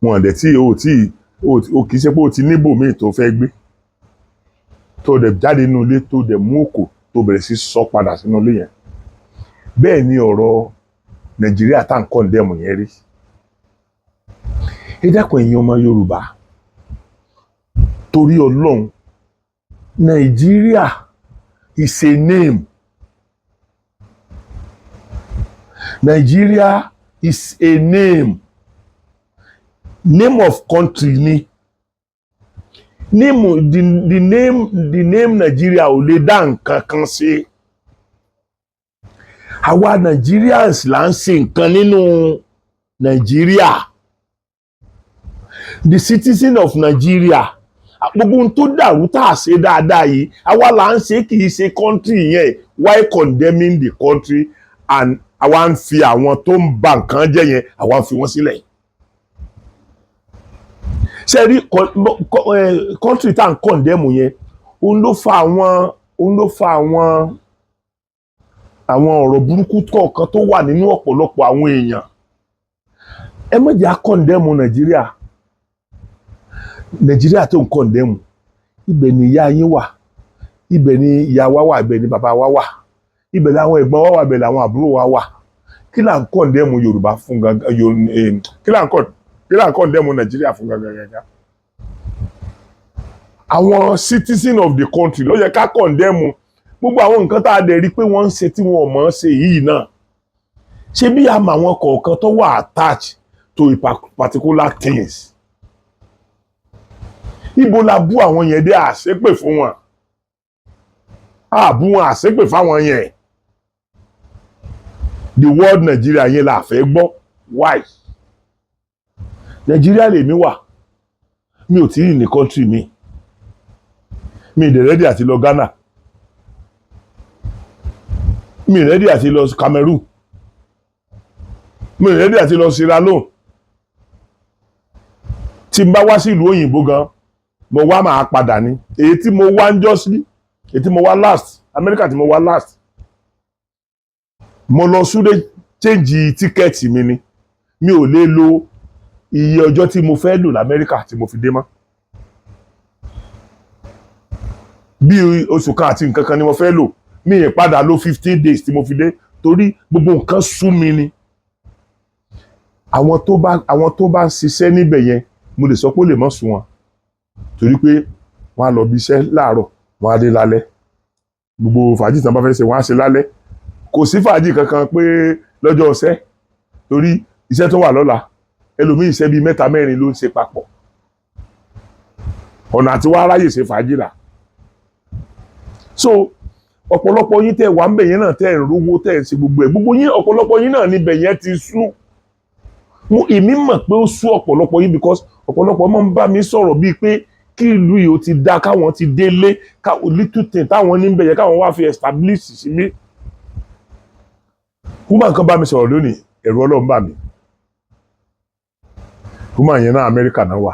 wọn dẹ̀ tí o kì í ṣe pé o ti níbò míì tó fẹ́ gbé tó dẹ̀ jáde nínú ilé tó dẹ̀ mú òkò tó bẹ̀rẹ̀ sí sọ padà sínú ilé yẹn bẹ́ẹ̀ ni ọ̀rọ̀ Nàìjíríà tá à ń kọ́ndẹ́mù yẹn rí ẹ dákun ẹ̀yin ọmọ Yorùbá torí Ọlọ́run Nàìjíríà is a name Nigeria is a name of country ni the name Nigeria ò lè dá nǹkan kan ṣe àwa Nigerians là ń ṣe nǹkan nínú Nigeria the citizen of Nigeria gbogbo ohun tó dàrú tá a ṣe dáadáa yìí àwa là ń ṣe kì í ṣe country yẹn why condemning the country and àwa ń fi àwọn tó ń ba nǹkan jẹ́ yẹn àwa ń fi wọ́n sílẹ̀ ṣe rí country tá à ń condemn yẹn òun ló fa àwọn ọ̀rọ̀ burúkú kọ̀ọ̀kan tó wà nínú ọ̀pọ̀lọpọ̀ àwọn èèyàn ẹ má jẹ́ á condemn Nàìjíríà tó ń condemn ibẹ̀ ni ìyá yín wà ibẹ̀ ni ìyá wa wà ibẹ̀ ni bàbá wa wà ibẹ̀ làwọn ẹ̀gbọ́n wa wà ibẹ̀ làwọn àbúrò wa wà kí là ń condemn Yorùbá fún gangan kí là ń condemn Nàìjíríà fún gangan àwọn citizen of the country ló yẹ ká condemn gbogbo àwọn nǹkan tá a dẹ̀ rí pé wọ́n ń ṣe tí wọn ò mọ̀ ọ́n ṣe yìí náà ṣé bí àmọ́ àwọn kọ̀ọ̀kan tó wà attached to a particular things ibo la bú àwọn yẹn dé àṣépè fún wọn àbú wọn àṣépè fáwọn yẹn the word Nigeria yẹn la fẹ́ gbọ́ why Nigeria lèmi wà mi ò tí ì ní country mi dẹ̀ ready àti lọ Ghana mi ready àti lọ Cameroon mi ready àti lọ Sierra Leone tí n bá wá sí ìlú òyìnbó gan mo wá máa padà ní èyí tí mo wá ń jọ sí èyí tí mo wá last America tí mo wá last mo lọ súré change tíkẹ́ẹ̀tì mi ni mi ò lè lo iye ọjọ́ tí mo fẹ́ lò l'Amẹ́ríkà tí mo fi dé mọ́ bí oṣù kan àti nǹkan kan ni mo fẹ́ lò mi ì padà lò 15 days tí mo fi dé torí gbogbo nǹkan sú mi ni àwọn tó bá ń ṣiṣẹ́ níbẹ̀ yẹn mo lè sọ pé ó lè mọ́ sú wọn torí pé wọ́n á lọ bí iṣẹ́ láàárọ̀ wọ́n á dé lálẹ́ gbogbo fàájì tí wọ́n bá fẹ́ ṣe wọ́n á ṣe lálẹ́ kò sí fàájì kankan pé lọ́jọ́ ọ̀sẹ̀ torí iṣẹ́ tó wà lọ́la ẹlòmíì iṣẹ́ bíi 3-4 ló ń ṣe papọ̀ ọ̀nà àti wá ráyè ṣe fàájì là so ọ̀pọ̀lọpọ̀ yín tẹ́ wà ń bẹ̀ yẹn náà tẹ́ ń rówó tẹ́ ń ṣe gbogbo ẹ̀ gbogbo yín ọ̀pọ̀lọpọ̀ yín náà níbẹ̀ yẹn ti sú èmi mọ̀ pé ó sú ọ̀pọ̀lọpọ̀ yín because ọ̀pọ̀lọpọ̀ máa ń bá mi sọ̀rọ̀ bíi pé kí ìlú yìí ó ti dá káwọn ti délé little thing táwọn níbẹ̀ yẹn káwọn wá fi establish sí mi. woman kan bá mi sọ̀rọ̀ lónìí ẹ̀rù Ọlọ́run bà mí woman yẹn náà Amẹ́ríkà náà wà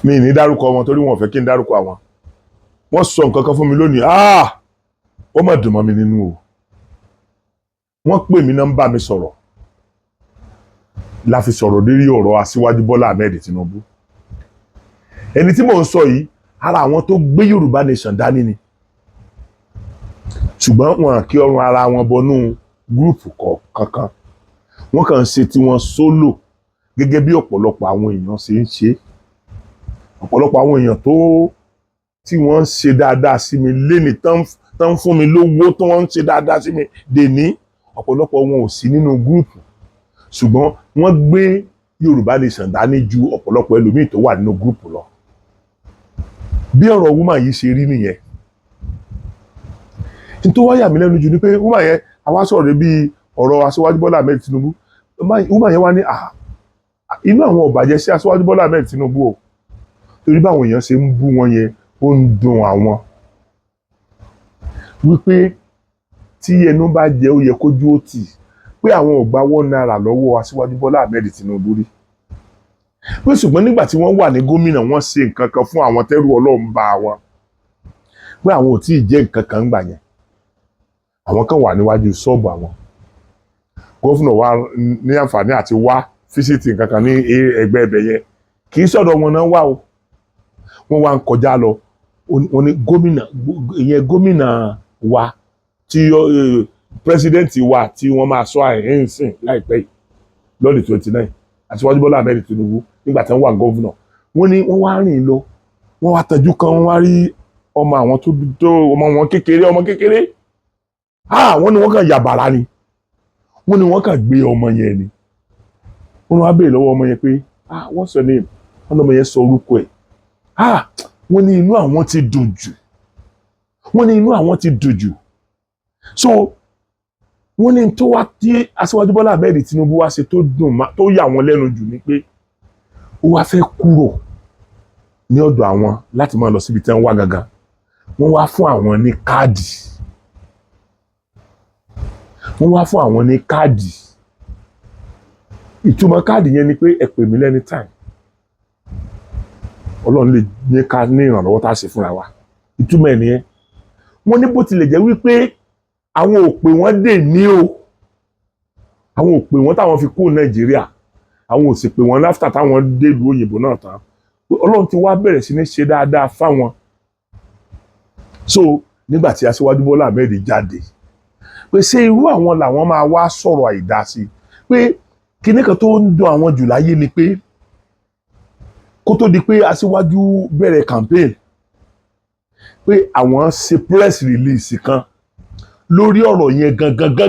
mi ní dárúkọ wọn torí wọn ò fẹ́ kí n dárúkọ àwọn wọ́n sọ nǹkan kan fún mi lónìí ó mà dùn mọ́ mi nínú o wọ́n pè mí náà ń bá mi sọ̀rọ̀ la fi sọ̀rọ̀ lórí ọ̀rọ̀ aṣíwájú Bọ́lá Ahmed Tinubu ẹni tí mò ń sọ yìí ara àwọn tó gbé Yorùbá nation dání ni ṣùgbọ́n wọn kí ọrùn ara wọn bọnú gúrùpù kankan wọ́n kàn ń ṣe tí wọ́n sólò gẹ́gẹ́ bí ọ̀pọ̀lọpọ̀ àwọn èèyàn ṣe ń ṣe ọ̀pọ̀lọpọ̀ àwọn èèyàn tí wọ́n ń ṣe dáadáa sí mi léni tán fún mi lówó tó wọ́n ń ṣe dáadáa sí mi dèní ọ̀pọ̀lọpọ̀ wọn ò sí nínú gúrùpù ṣùgbọ́n wọ́n gbé Yorùbá nation dání ju ọ̀pọ̀lọpọ̀ ẹlòmíì tó wà nínú gúrùpù lọ bí ọ̀rọ̀ woman yìí ṣe rí nìyẹn tó wá yà mí lẹ́nu jù ni pé woman yẹn àwa sọ̀rọ̀ bí ọ̀rọ̀ Aṣíwájú Bọ́lá Ahmed Tinubu, woman yẹn wá ní inú àwọn ò bàjẹ́ sí Aṣíwájú Bọ́lá Ahmed Tinubu o, torí báwọn èèyàn ṣe ń bú wọn yẹn ó ń dùn àwọn, wípé tí ẹnu bá jẹ ó yẹ kójú ó tì, pé àwọn ò gba £1 lọ́wọ́ Aṣíwájú Bọ́lá Ahmed Tinubu rí, pé ṣùgbọ́n nígbà tí wọ́n wà ní gómìnà wọ́n ṣe nǹkan kan fún àwọn tẹ́rù Ọlọ́run bá wọn, pé àwọn ò tí ì jẹ́ nǹkan kan gbà yẹn, àwọn kan wà níwájú ṣọ́ọ̀bù àwọn, gómìnà wa ní àǹfààní àti wá fíṣítì nǹkan kan ní ẹgbẹ́ ẹbẹ̀ yẹn, kì í sọ̀dọ̀ wọn náà wá o, wọ́n wá ń kọjá lọ, wọ́n ní gómìnà wa tí pírẹsidẹ́ǹtì wa tí wọ́n máa sọ àìhẹ́nsìn láìpẹ́ yìí lọ́dún 29 Aṣíwájú Bọ́lá Ahmed Tinubu nígbà tí wọ́n wà gómìnà, wọ́n ní wọ́n wá rìn lọ, wọ́n wá tẹjú kan, wọ́n wá rí ọmọ àwọn tó ọmọ wọn kékeré, wọ́n ní wọ́n kàn yàbàrá ni, wọ́n ní wọ́n kàn gbé ọmọ yẹn ni, wọ́n wá béèrè lọ́wọ́ ọmọ yẹn pé what's your name, wọ́n ní ọmọ yẹn sọ orúkọ ẹ̀, wọ́n ní inú àwọn ti dùn jù, so wọ́n ní tó wá tí Aṣíwájú Bọ́lá Ahmed Tinubu wá ṣe tó yà wọ́n lẹ́nu jù ni pé ó wá fẹ́ kúrò ní ọ̀dọ̀ àwọn láti máa lọ síbi tí wọ́n wá gangan, wọ́n wá fún àwọn ní káàdì, ìtumọ̀ káàdì yẹn ni pé ẹ pè mí lẹ́ni time, Ọlọ́run lè ní ká ní ìrànlọ́wọ́ tá a ṣe fúnra wa, ìtumọ̀ ẹ̀ nìyẹn. Wọ́n ní bó tilẹ̀ jẹ́ wípé àwọn ò pè wọ́n dè ní o, àwọn ò pè wọ́n táwọn fi kúrò Nàìjíríà, àwọn ò sì pè wọ́n láfítà táwọn dé ìlú òyìnbó náà tán, Ọlọ́run ti wá bẹ̀rẹ̀ sí ní ṣe dáadáa fáwọn. So nígbà tí Aṣíwájú Bọ́lá Ahmed jáde pé ṣé irú àwọn làwọn máa wá sọ̀rọ̀ àìdá sí, pé kíní kan tó ń dùn àwọn jù láyé ni pé kó tó di pé Aṣíwájú bẹ̀rẹ̀ campaign pé àwọn ṣe press release kan lórí ọ̀rọ̀ yẹn gangan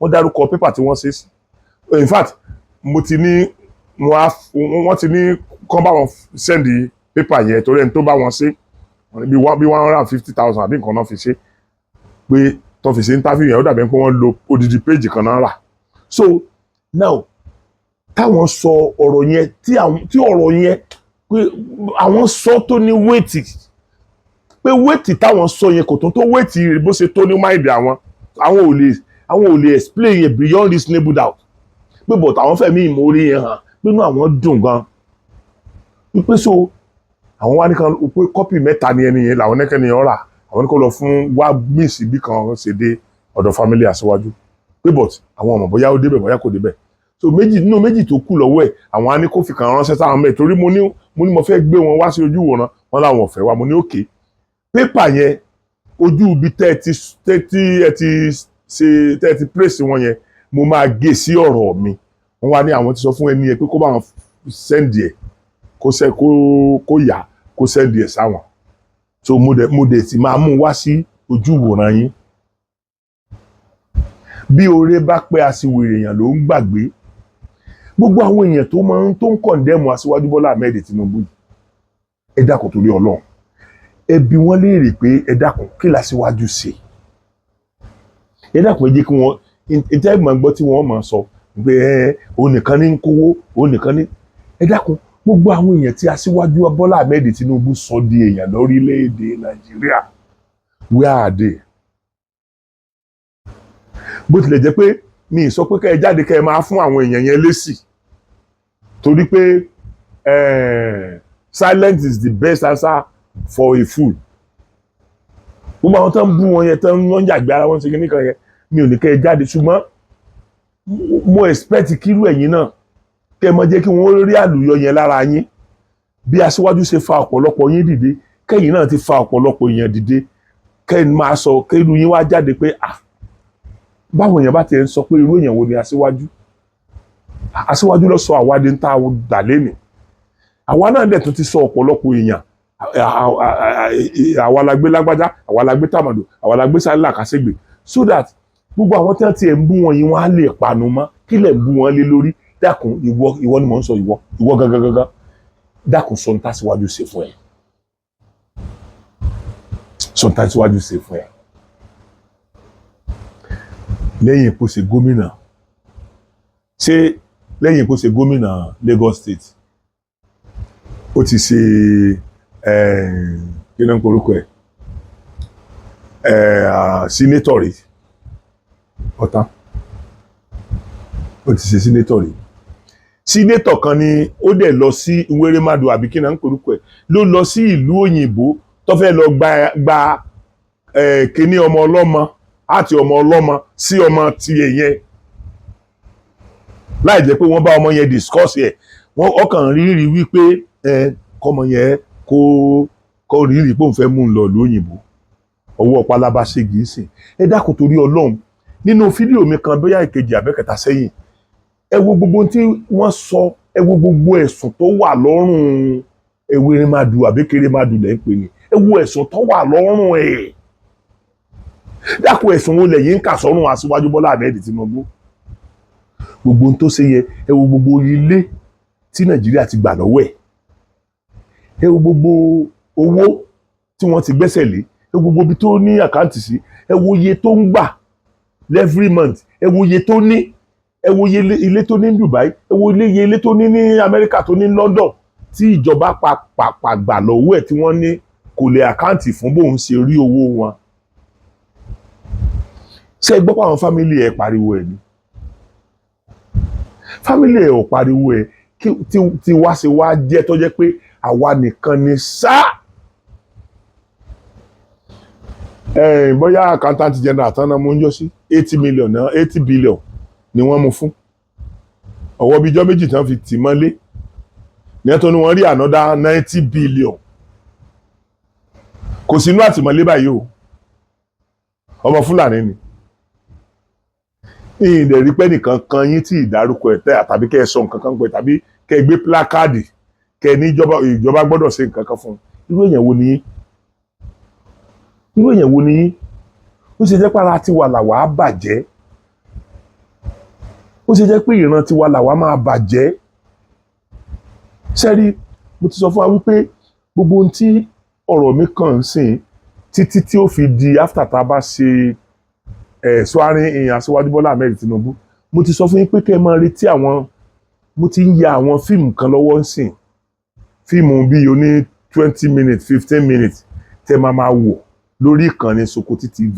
wọ́n dárúkọ pépà tí wọ́n ṣe sí, in fact wọ́n ti ní kán bá wọn send pépà yẹn torí ẹni tó bá wọn ṣe bí 150,000 àbí nǹkan náà fi ṣe, pé tó fi ṣe interview yẹn ó dàbí pé wọ́n lo odidi page kan náà rà. So now táwọn sọ ọ̀rọ̀ yẹn tí ọ̀rọ̀ yẹn pé àwọn sọ tó ní wéètì, pé wéètì táwọn sọ yẹn kò tó wéètì bó ṣe tó ní máìdì àwọn ò lè explain yẹn beyond reasonable doubt, pé but àwọn fẹ̀mí ìmoore yẹn hàn nínú àwọn dùn gan, wípé so àwọn wá ní kan pé kọ́pì mẹ́ta ni ẹni yẹn làwọn nẹ́kẹ́ ni yẹn rà, àwọn ní kó lọ fún wá míìsì bí kan ṣe dé ọ̀dọ̀ family Aṣíwájú, pé but àwọn ọmọ bóyá ó débẹ̀ bóyá kò débẹ̀, so nínú méjì tó kù lọ́wọ́ ẹ̀ àwọn á ní kó fi kàn ránṣẹ́ sáwọn mẹ́ẹ̀, torí mo ní mo fẹ́ gbé wọn wá sí ojú ìwòran, wọn làwọn ò fẹ́ wá, mo ní òkè pépà yẹn ojú ibi tẹ́ ẹ ti praise wọn yẹn mo máa gé sí ọ̀rọ̀ mi, wọ́n wá ní àwọn ti sọ fún ẹni yẹn pé kó bá wọn send ẹ̀ kó yá kó send ẹ̀ sáwọn, so mo dẹ̀ ti máa mú wá sí ojú ìwòran yín. Bí oore bá pẹ́ aṣiwèrè èèyàn ló ń gbàgbé, gbogbo àwọn èèyàn tó ń kọ̀ndẹ́mù Aṣíwájú Bọ́lá Ahmed Tinubu yìí, ẹ dákun torí Ọlọ́run ẹ bi wọ́n léèrè pé ẹ dákun kí l'Aṣíwájú ṣe, ẹ dákun ẹ jẹ́ kí wọ́n ìtẹ́gbọ̀n gbọ́ tí wọ́n máa sọ pé òun nìkan ní ń kówó, òun nìkan ní, ẹ dákun gbogbo àwọn èèyàn tí Aṣíwájú Bọ́lá Ahmed Tinubu sọ di èèyàn lórílẹ̀‐èdè Nàìjíríà, where are they? Bó tilẹ̀ jẹ́ pé mi ì sọ pé kẹ́ ẹ jáde kẹ́ ẹ máa fún àwọn èèyàn yẹn lésì, torí pé silence is the best answer for a fool. Gbogbo àwọn tó ń bú wọn yẹn tó ń yàgbé ara wọn ṣe kí nìkan yẹn mi ò ní kẹ́ ẹ jáde, ṣùgbọ́n mo expect kírú ẹ̀yin náà kẹ́ ẹ mọ jẹ́ kí wọ́n rí àlùyọ yẹn lára yín, bí Aṣíwájú ṣe fa ọ̀pọ̀lọpọ̀ yín dìde kẹ́yìn náà ti fa ọ̀pọ̀lọpọ̀ èèyàn dìde, kẹ́yìn máa sọ kẹ́rù yín wá jáde pé báwọn èèyàn bá ti ń sọ pé irú èèyàn wo ni Aṣíwájú ló sọ àwa di ń tá a dà lẹ́nu, àwa náà dẹ̀ tún ti sọ ọ̀pọ̀lọpọ̀ èèyàn, àwa la gbé lágbájá, àwa la gbé tàmàdò, àwa la gbé sálà kásẹ̀gbè, so that gbogbo àwọn tí wọ́n ti ń bú wọn yìí wọ́n á lè panu mọ́, kí lẹ̀ ń bú wọn lé lórí, dákun ìwọ ni mò ń sọ, ìwọ gangan dákun sọ ní t'Aṣíwájú ṣe fún ẹ, sọ ní t'Aṣíwájú ṣe fún ẹ. lẹ́yìn ipò ṣe gómìnà ṣé lẹ́yìn ipò ṣe gómìnà Lagos State ó ti ṣe kí ló ń porúkọ ẹ̀ sínétọ̀ rí ọ̀tán ó ti ṣe sínétọ̀ rí sínétọ̀ kan ni ó dẹ̀ lọ sí Wérèmàdù àbí kí ló ń porúkọ ẹ̀ ló lọ sí ìlú òyìnbó tó fẹ́ lọ gba kíní ọmọ ọlọ́mọ àti ọmọ ọlọ́mọ sí ọmọ tiẹ̀ yẹn láì jẹ́ pé wọ́n bá ọmọ yẹn discuss ẹ̀ wọ́n ọkàn rírí wípé kọ́mọ yẹn kó rírí pé òun fẹ́ mú un lọ lóyìnbó ọwọ́ pálábá ṣégi ń sìn ẹ dákun torí Ọlọ́run nínú fídíò mi kan bóyá ìkejì àbẹ́kẹta sẹ́yìn ẹ wo gbogbo tí wọ́n sọ ẹ wo gbogbo ẹ̀sùn tó wà lọ́rùn Wérèmàdù àbí Kérèmàdù lẹ́ ń pè ní ẹ wo ẹ̀sùn tó wà lọ́rùn ẹ̀ dákun ẹ̀sùn wo lẹ́yìn ń kà sọ́rùn Aṣíwájú Bọ́lá Ahmed Tinubu gbogbo ohun tó ṣe yẹ ẹ wo gbogbo ilé tí Nàìjíríà ti gbà lọ́wọ́ ẹ wo gbogbo owó tí wọ́n ti gbẹ́sẹ̀ lé ẹ wo gbogbo ibi tó ní àkáǹtì sí ẹ wo iye tó ń gbà every month ẹ wo iye tó ní ẹ wo iye ilé tó ní Dubai ẹ wo iye ilé tó ní Amẹ́ríkà tó ní London tí ìjọba pàpà gbà lọ́wọ́ ẹ̀ tí wọ́n ní kò lè àkáǹtì fún bóun ṣe rí owó wọn ṣé ẹ gbọ́ pé àwọn fámìlì ẹ̀ pariwo ẹ̀ ni fámìlì ẹ̀ ò pariwo ẹ̀ tí wá ṣe wá jẹ́ tó jẹ́ pé àwa nìkan ni bóyá accountant general tán náà mú ń jọ sí 80 million náà 80 billion ni wọ́n mú fún ọwọ́ bíjọ́ méjì tán fi tì mọ́lé ní ẹ̀ tó ní wọ́n rí another 90 billion kò sínú àtìmọ́lé báyìí o ọmọ Fúlàní ni ìdẹ̀ rí pé nìkan kan yín tí ìdárúkọ ẹ̀ tẹ́ àtàbí kẹ́ ẹ sọ nǹkan kan pẹ̀ tàbí kẹ́ ẹ gbé plákáàdì kẹ́ ẹ ní ìjọba gbọ́dọ̀ ṣe nǹkan kan fún irú èèyàn wo ni yín irú èèyàn wo ni yín ó ṣe jẹ́ pé ara tiwa làwa á bàjẹ́ ó ṣe jẹ́ pé ìran tiwa làwa máa bàjẹ́ sẹ́rí mo ti sọ fún wa wípé gbogbo ohun tí ọ̀rọ̀ mi kàn ń sìn títí tí ó fi di after tá a bá ṣe swarin ìyàn Aṣíwájú Bọ́lá Ahmed Tinubu mo ti sọ fún yín pé kẹ́ ẹ máa retí àwọn mo ti ń ya àwọn fíìmù kan lọ́wọ́ ń sìn fíìmù bíi oní 20 minutes 15 minutes tẹ́ máa wò lórí ìkànnì Sokoti TV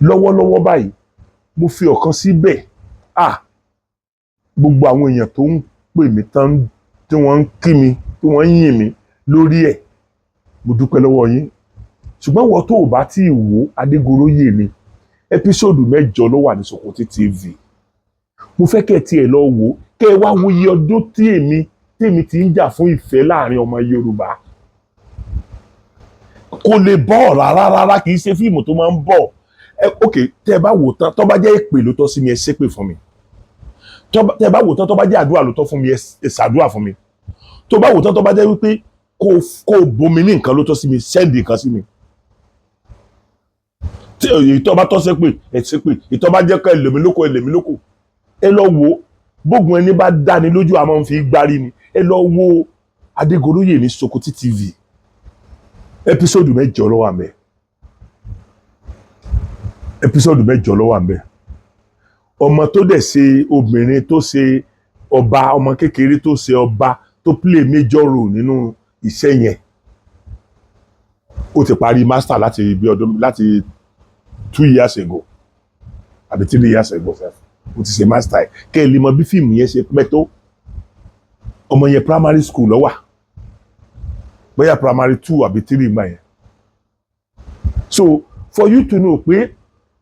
lọ́wọ́lọ́wọ́ báyìí mo fi ọ̀kan síbẹ̀ gbogbo àwọn èèyàn tó ń pè mí tán tí wọ́n ń kí mi tí wọ́n ń yìn mí lórí ẹ̀ mo dúpẹ́ lọ́wọ́ yín ṣùgbọ́n wọ́n tó ò bá tí ì wò Adégoróyè ni ẹpísòdù 8 ló wà ní Sokoti TV mo fẹ́ kẹ́ ẹ tiẹ̀ lọ wò kẹ́ ẹ wá wo iye ọdún tèmi ti ń jà fún ìfẹ́ láàrin ọmọ Yorùbá kò lè bọ́ rárá kì í ṣe fíìmù tó máa ń bọ̀ ok tẹ́ ẹ bá wò tán tó bá jẹ́ èpè ló tọ́ sí mi ẹ ṣépè fún mi tẹ́ ẹ bá wò tán tó bá jẹ́ àdúrà ló tọ́ fún mi ẹ ṣàdúrà fún mi tó bá wò tán tó bá jẹ́ wípé kò bomi ní nǹkan ló tọ́ sí mi sẹ́ndì nǹkan sí mi ìtọ́ bá tọ́ sépè ẹ ṣépè ìtọ́ bá jẹ́ ká ẹlẹ́mi lóko ẹ lọ wo bógun ẹni bá dáni lójú àmọ́ ń fi gbárí ni ẹ lọ wo Adégoróyè ní Sokoti TV ẹpísòdù 8 ló wà ńbẹ̀ ẹpísòdù 8 ló wà ńbẹ̀ ọmọ tó dẹ̀ ṣe obìnrin tó ṣe ọba ọmọ kékeré tó ṣe ọba tó play major role nínú iṣẹ́ yẹn ó ti parí master láti bí ọdún láti 2 years ago àbí 3 years ago ó ti ṣe master ẹ̀ kẹ́ ẹ lè mọ bí fíìmù yẹn ṣe pẹ́ tó ọmọ yẹn primary school ló wà bóyá primary 2 àbí 3 gbà yẹn so for you to know pé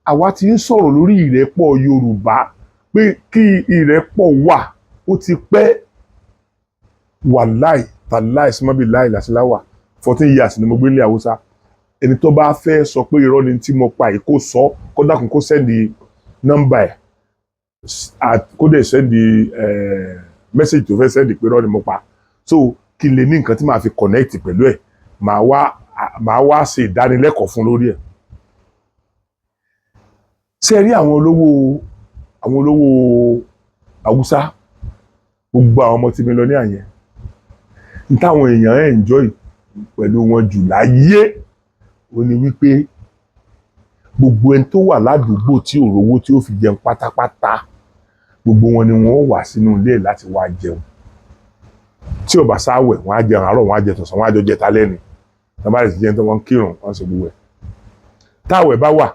àwa ti ń sọ̀rọ̀ lórí ìrẹ́pọ̀ Yorùbá pé kí ìrẹ́pọ̀ wà ó ti pẹ́ wàláì tàláì símọ́bì láì làṣíláwà 14 years ni mo gbé ilé Haúsá ẹni tó bá fẹ́ sọ pé irọ́ ni tí mo pa yìí kó sọ kó dákun kó sẹ́ndì nọ́mbà ẹ̀ kó dẹ̀ sẹ́ndì mẹ́sẹ̀jì tó fẹ́ sẹ́ndì pé irọ́ ni mo pa so kí n lè ní nǹkan tí màá fi connect pẹ̀lú ẹ̀ màá wá ṣe ìdánilẹ́kọ̀ọ́ fún lórí ẹ̀ ṣe rí àwọn olówó Haúsá gbogbo àwọn ọmọ tí mi lọ ní àyẹn ní táwọn èèyàn enjoy pẹ̀lú wọn jù láyé ó ní wípé gbogbo ẹni tó wà ládùúgbò tí ò rówó tí ó fi jẹun pátápátá gbogbo wọn ni wọ́n wà sínú ilé láti wá jẹun tí ò bá sáwẹ̀ wọ́n á jẹun àárọ̀ wọ́n á jẹ tọ̀sán wọ́n á jọ jẹ talẹ́ ni wọ́n bá lè ti jẹun tó wọ́n kírun wọ́n ṣe gbogbo ẹ̀ táwẹ̀ bá wà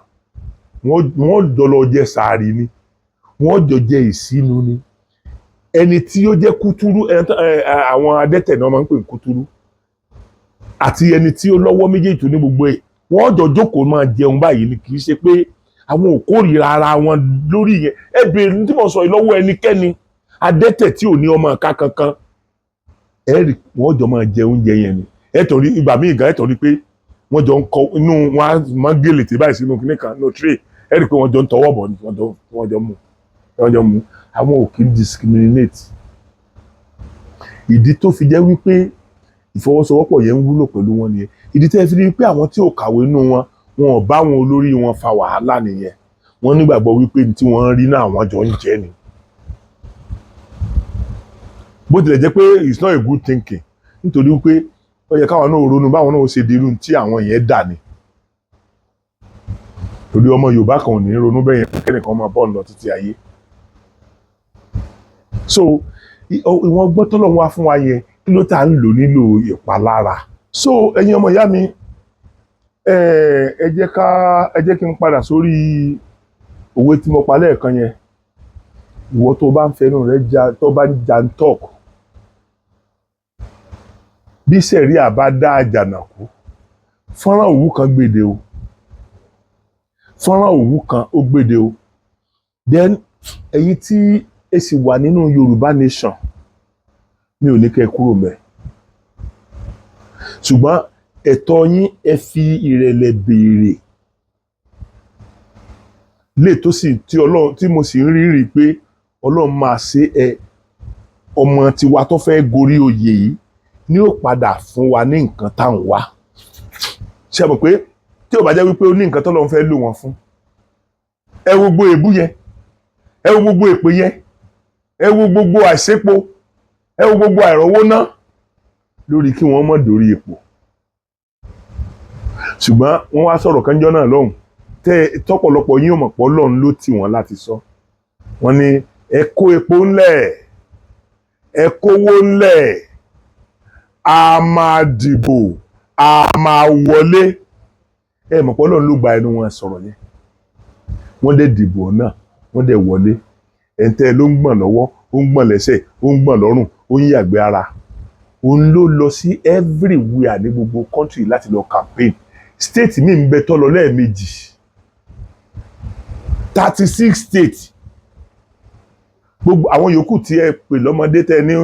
wọ́n jọ lọ jẹ sàárì ni wọ́n jọ jẹ ìsínu ni ẹni tí ó jẹ́ kútúrú àwọn adẹ́tẹ̀ náà máa ń pè ní kútúrú àti ẹni tí ó lọ́wọ́ méjèèjì tó ní gbogbo ẹ̀ wọ́n jọ jókòó máa jẹun báyìí ni kì í ṣe pé àwọn ò kórìíra ara wọn lórí yẹn ẹ bèrè tí mo sọ yìí lọ́wọ́ ẹnikẹ́ni adẹ́tẹ̀ tí ò ní ọmọ ọ̀ka kankan ẹ rí wọ́n jọ máa jẹ oúnjẹ yẹn ni ẹ torí ìgbà míì gan ẹ torí pé wọ́n jọ ń kọ inú wọn á máa gèlè tí báyìí sínú kíní kan no tray ẹ rí pé wọ́n jọ ń tọwọ́ bọ̀ ni wọ́n jọ mú àwọn ò kì í discriminate ìdí tó fi jẹ́ wípé ìfọwọ́sowọ́pọ̀ yẹn ń wúlò pẹ̀lú wọn nìyẹn ìdí tẹ́ fi rí pé àwọn tí ò kàwé nínú wọn ò bá wọn olórí wọn fa wàhálà nìyẹn wọ́n nígbàgbọ́ wípé tí wọ́n rí náà àwọn jọ ń jẹ ni bó tilẹ̀ jẹ́ pé it's not a good thinking nítorí wípé ó yẹ káwọn náà ronú báwọn náà ṣe di irú tí àwọn yẹn dà ní torí ọmọ Yorùbá kan ò ní ronú bẹ́yẹn kẹ́nìkan máa bọ́ọ̀lù lọ títí ayé so ìwọ̀n gbọ́ tọ́lọ́run wá fún wa yẹn kí ló tà ń lò nílò ìpalára so ẹ̀yin ọmọ ìyá mi ẹ jẹ́ kí n padà sórí òwe tí mo pa lẹ́ẹ̀kan yẹn ìwọ tó bá ń fẹnu rẹ tó bá ń jà ń tọ̀kù bí sẹ̀ríà bá dá àjànàkú fọ́nrán òwú kan gbèdé o fọ́nrán òwú kan ó gbèdé o then ẹ̀yin tí ẹ sì wà nínú Yorùbá nation mi ò ní kẹ́ kúrò mẹ́ ṣùgbọ́n ẹ̀tọ́ yín ẹ fi ìrẹ̀lẹ̀ béèrè lè tó sì tí Ọlọ́run tí mo sì ń rí pé Ọlọ́run máa ṣe ọmọ tiwa tó fẹ́ gorí oyè yìí ní ó padà fún wa ní nǹkan tá à ń wá ṣe mọ̀ pé tí ò bá jẹ́ wípé ó ní nǹkan tọ́lọ́run fẹ́ lò wọ́n fún ẹ wo gbogbo èébú yẹn ẹ wo gbogbo èpè yẹn ẹ wo gbogbo àìsépo ẹ wo gbogbo àìrọ́wó ná lórí kí wọ́n mọ̀ dórí ipò ṣùgbọ́n wọ́n wá sọ̀rọ̀ kanjọ́ náà lọ́hùn tọ́pọ̀lọpọ̀ yín ò mọ̀ pọ̀ lọ́hùn ló tì wọ́n láti sọ wọ́n ní ẹ kó epo ńlẹ̀ ẹ kówó ńlẹ̀ a máa dìbò a máa wọlé ẹ mọ̀ pọ̀ lọ́hùn ló gba ẹnu wọn sọ̀rọ̀ yẹn wọ́n dẹ̀ dìbò náà wọ́n dẹ̀ wọlé ẹ̀ńtẹ́ ló ń gbọ̀n lọ́wọ́ ó ń gbọ̀n lẹ́sẹ̀ ó ń gbọ̀n lọ́rùn ó ń yàgbé ara òun ló lọ sí everywhere ní gbogbo country láti lọ campaign state mi ń bẹ tó lọ lẹ́ẹ̀mejì 36 states gbogbo àwọn yòókù tí ẹ pè lọ́mọdé tẹ ní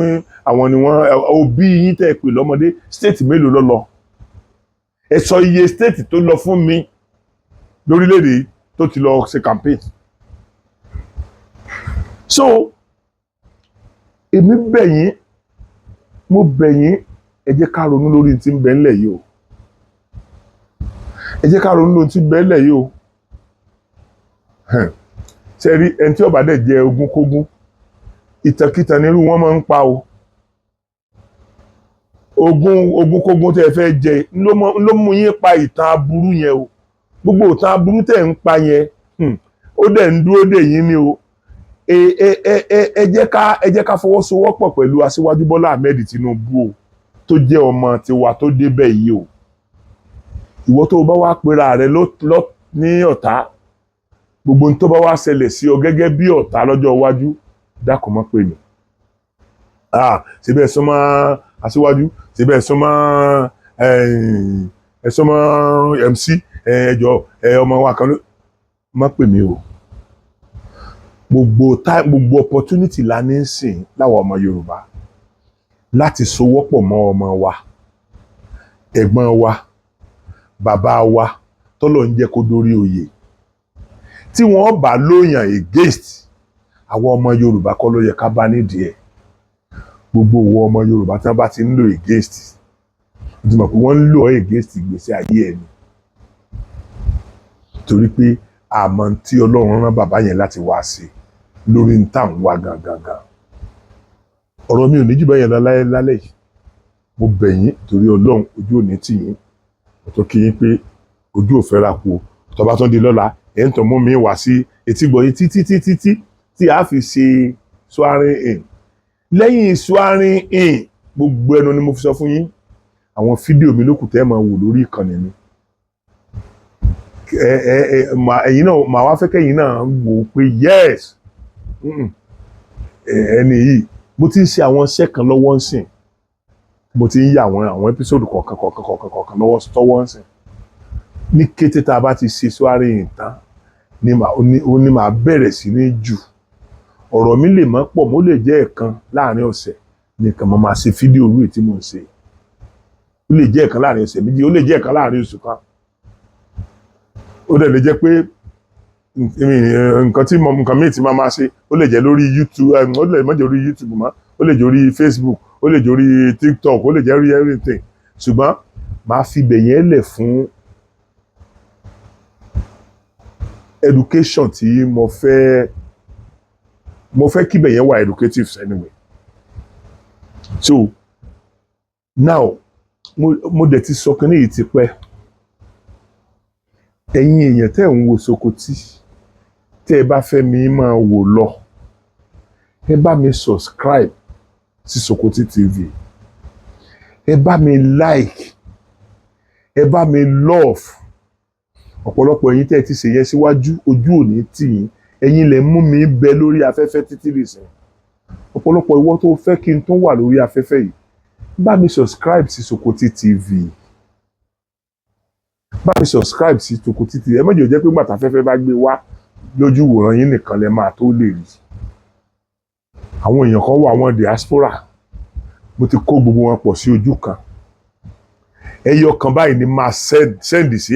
àwọn ni wọ́n òbí yín tẹ pè lọ́mọdé state mélòó ló lọ ẹ sọ iye state tó lọ fún mi lórílẹ̀‐èdè tó ti lọ ṣe campaign so èmi bẹ̀ yín mo bẹ̀ yín ẹ jẹ́ ká ronú lórí tí ń bẹ ńlẹ̀ yìí o ẹ jẹ́ ká ronú lórí tí ń bẹ ńlẹ̀ yìí o ṣe rí ẹni tí ó bá dẹ̀ jẹ ogún kógún ìtànkìtàn nírú wọn máa ń pa o ogún kógún tẹ́ ẹ fẹ́ jẹ ló mú yín pa ìtàn aburú yẹn o gbogbo ìtàn aburú tẹ́ ń pa yẹn ó dẹ̀ ń dúró dè yín ni o ẹ jẹ́ ká fọwọ́sowọ́pọ̀ pẹ̀lú aṣíwájú Bọ́lá Ahmed Tinubu o tó jẹ́ ọmọ tiwa tó débẹ̀ yìí o ìwọ tó bá wá pera rẹ ní ọ̀tá gbogbo ohun tó bá wá ṣẹlẹ̀ sí ọ gẹ́gẹ́ bí ọ̀tá lọ́jọ́ iwájú dákun mọ́ pè mí síbẹ̀ súnmọ́ aṣíwájú síbẹ̀ súnmọ́ MC ẹjọ́ ọmọ wa kan mọ́ pè mí o gbogbo opportunity la ní sìn láwọn ọmọ Yorùbá láti sowọ́pọ̀ mọ́ ọmọ wa ẹ̀gbọ́n wa bàbá wa tọ́lọ̀ ń jẹ́ kó dórí oyè tí wọ́n bá lóyàn against àwọn ọmọ Yorùbá kọ́ ló yẹ ká bá nídìí ẹ̀ gbogbo owó ọmọ Yorùbá tí wọ́n bá ti ń lò against ó ti mọ̀ pé wọ́n ń lò against ìgbésí ayé ẹ̀ ni torí pé àmọ́ tí Ọlọ́run rán bàbá yẹn láti wá sí lórí ń tà ń wá gangan ọ̀rọ̀ mi ò ní jù bẹ́ẹ̀ yẹn lálẹ́ yìí mo bẹ̀ yín torí Ọlọ́run ojú ò ní tì yín mo tó kí yín pé ojú ò fẹ́ ra kú tó bá tún di lọ́la ẹ̀ ń tàn mú mi wá sí etí gbọ̀yìn títí tí a fi ṣe swearing in. Lẹ́yìn swearing in gbogbo ẹnu ni mo fi sọ fún yín, àwọn fídíò mi lókù tẹ́ ẹ máa wò lórí ìkànnì mi. Ẹ̀yin náà màá wá fẹ́ kẹ́yìn náà wò ó pé yes ẹni yìí mo ti ń ṣe àwọn iṣẹ́ kan lọ́wọ́ ń sìn, mo ti ń yà àwọn ẹ́písòdù kọ̀ọ̀kan lọ́wọ́ ń sìn. Ní kété tá a bá ti ṣe swearing in tán ni màá bẹ̀rẹ̀ sí ní jù. Ọ̀rọ̀ mi lè má pọ̀, mo lè jẹ́ ẹ̀kan láàrin ọ̀sẹ̀ nìkan mo máa ṣe fídíò orí tí mo ń ṣe. Ó lè jẹ́ ẹ̀kan láàrin ọ̀sẹ̀ méjì, ó lè jẹ́ ẹ̀kan láàrin oṣù kan. Ó dẹ̀ lè jẹ́ pé nǹkan míì tí máa ṣe ó lè jẹ́ lórí YouTube, ó lè má jẹ́ orí YouTube mọ́, ó lè jẹ́ orí Facebook, ó lè jẹ́ orí TikTok, ó lè jẹ́ orí everything. Ṣùgbọ́n màá fi bẹ̀yẹn lẹ̀ fún education tí mo fẹ́ kí bẹ̀yẹn wà educative anyway. So now mo dẹ̀ ti sọ kínní yìí ti pẹ́. Ẹ̀yin èèyàn tẹ́ ń wo Sokoti, tẹ́ ẹ bá fẹ́ mi máa wò lọ, ẹ bá mi subscribe sí Sokoti TV, ẹ bá mi like, ẹ bá mi love. Ọ̀pọ̀lọpọ̀ ẹ̀yin tẹ́ ẹ ti ṣe yẹn síwájú, ojú ò ní tì yín, ẹ̀yin lẹ mú mi bẹ lórí afẹ́fẹ́ títí nìsín. Ọ̀pọ̀lọpọ̀ ìwọ tó fẹ́ kí n tó wà lórí afẹ́fẹ́ yìí, bá mi subscribe sí Sokoti TV. Bá mi subscribe sí Sokoti TV. Ẹ má jẹ́ pé gbàtà afẹ́fẹ́ bá gbé wá lójú wòran yín nìkan lẹ máa tó lè rí. Àwọn èèyàn kan wà, àwọn diaspora, mo ti kó gbogbo wọn pọ̀ sí ojú kan. Ẹyọ kan báyìí ni máa send sí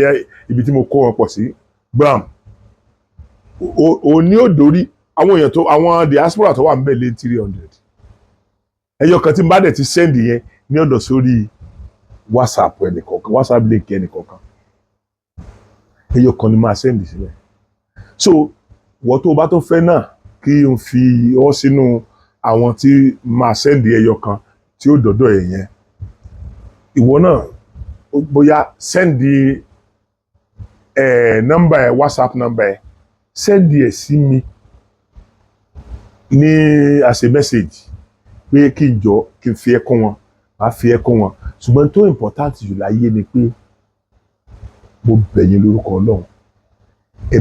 ibi tí mo kó wọn pọ̀ sí. Bam. Òní ò dórí àwọn èèyàn àwọn diaspora tó wà níbẹ̀ lé 300. Ẹyọ kan tí n bá dẹ̀ ti send yẹn ní ọ̀dọ̀ sórí WhatsApp ẹnìkọ̀ọ̀kan, WhatsApp link ẹnìkọ̀ọ̀kan. Ẹyọ kan ni máa send sílẹ̀. So wọ́n tó bá tó fẹ́ náà kí n fi ọ sínú àwọn tí máa send ẹyọ kan tí ó dọ̀dọ̀ ẹ̀ yẹn. Ìwọ náà bóyá send nọ́mbà ẹ̀, WhatsApp nọ́mbà ẹ̀, send ẹ̀ sí mi ní as a message pé kí n jọ kí n fi ẹ́ kún wọn, màá fi ẹ́ kún wọn. Ṣùgbọ́n tó important jù láyé ni pé mo bẹ̀ yín lórúkọ Ọlọ́run, ẹ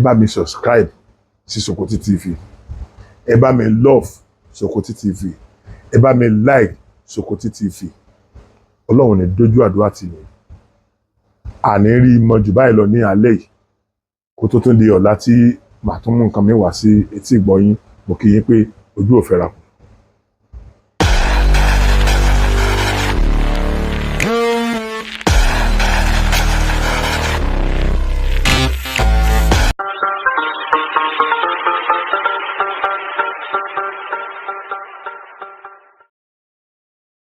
bá mi subscribe sí Sokoti TV, ẹ bá mi love Sokoti TV, ẹ bá mi like Sokoti TV. Ọlọ́run ní dójú àdúrà tì yín. Àní rí mọ jù báyìí lọ ní alẹ́ yìí kó tó tún di ọ̀la tí màá tún mú nǹkan mi wá sí etí ìgbọ́ yín. Mo kí yín pé ojú ò fẹ́ra kù.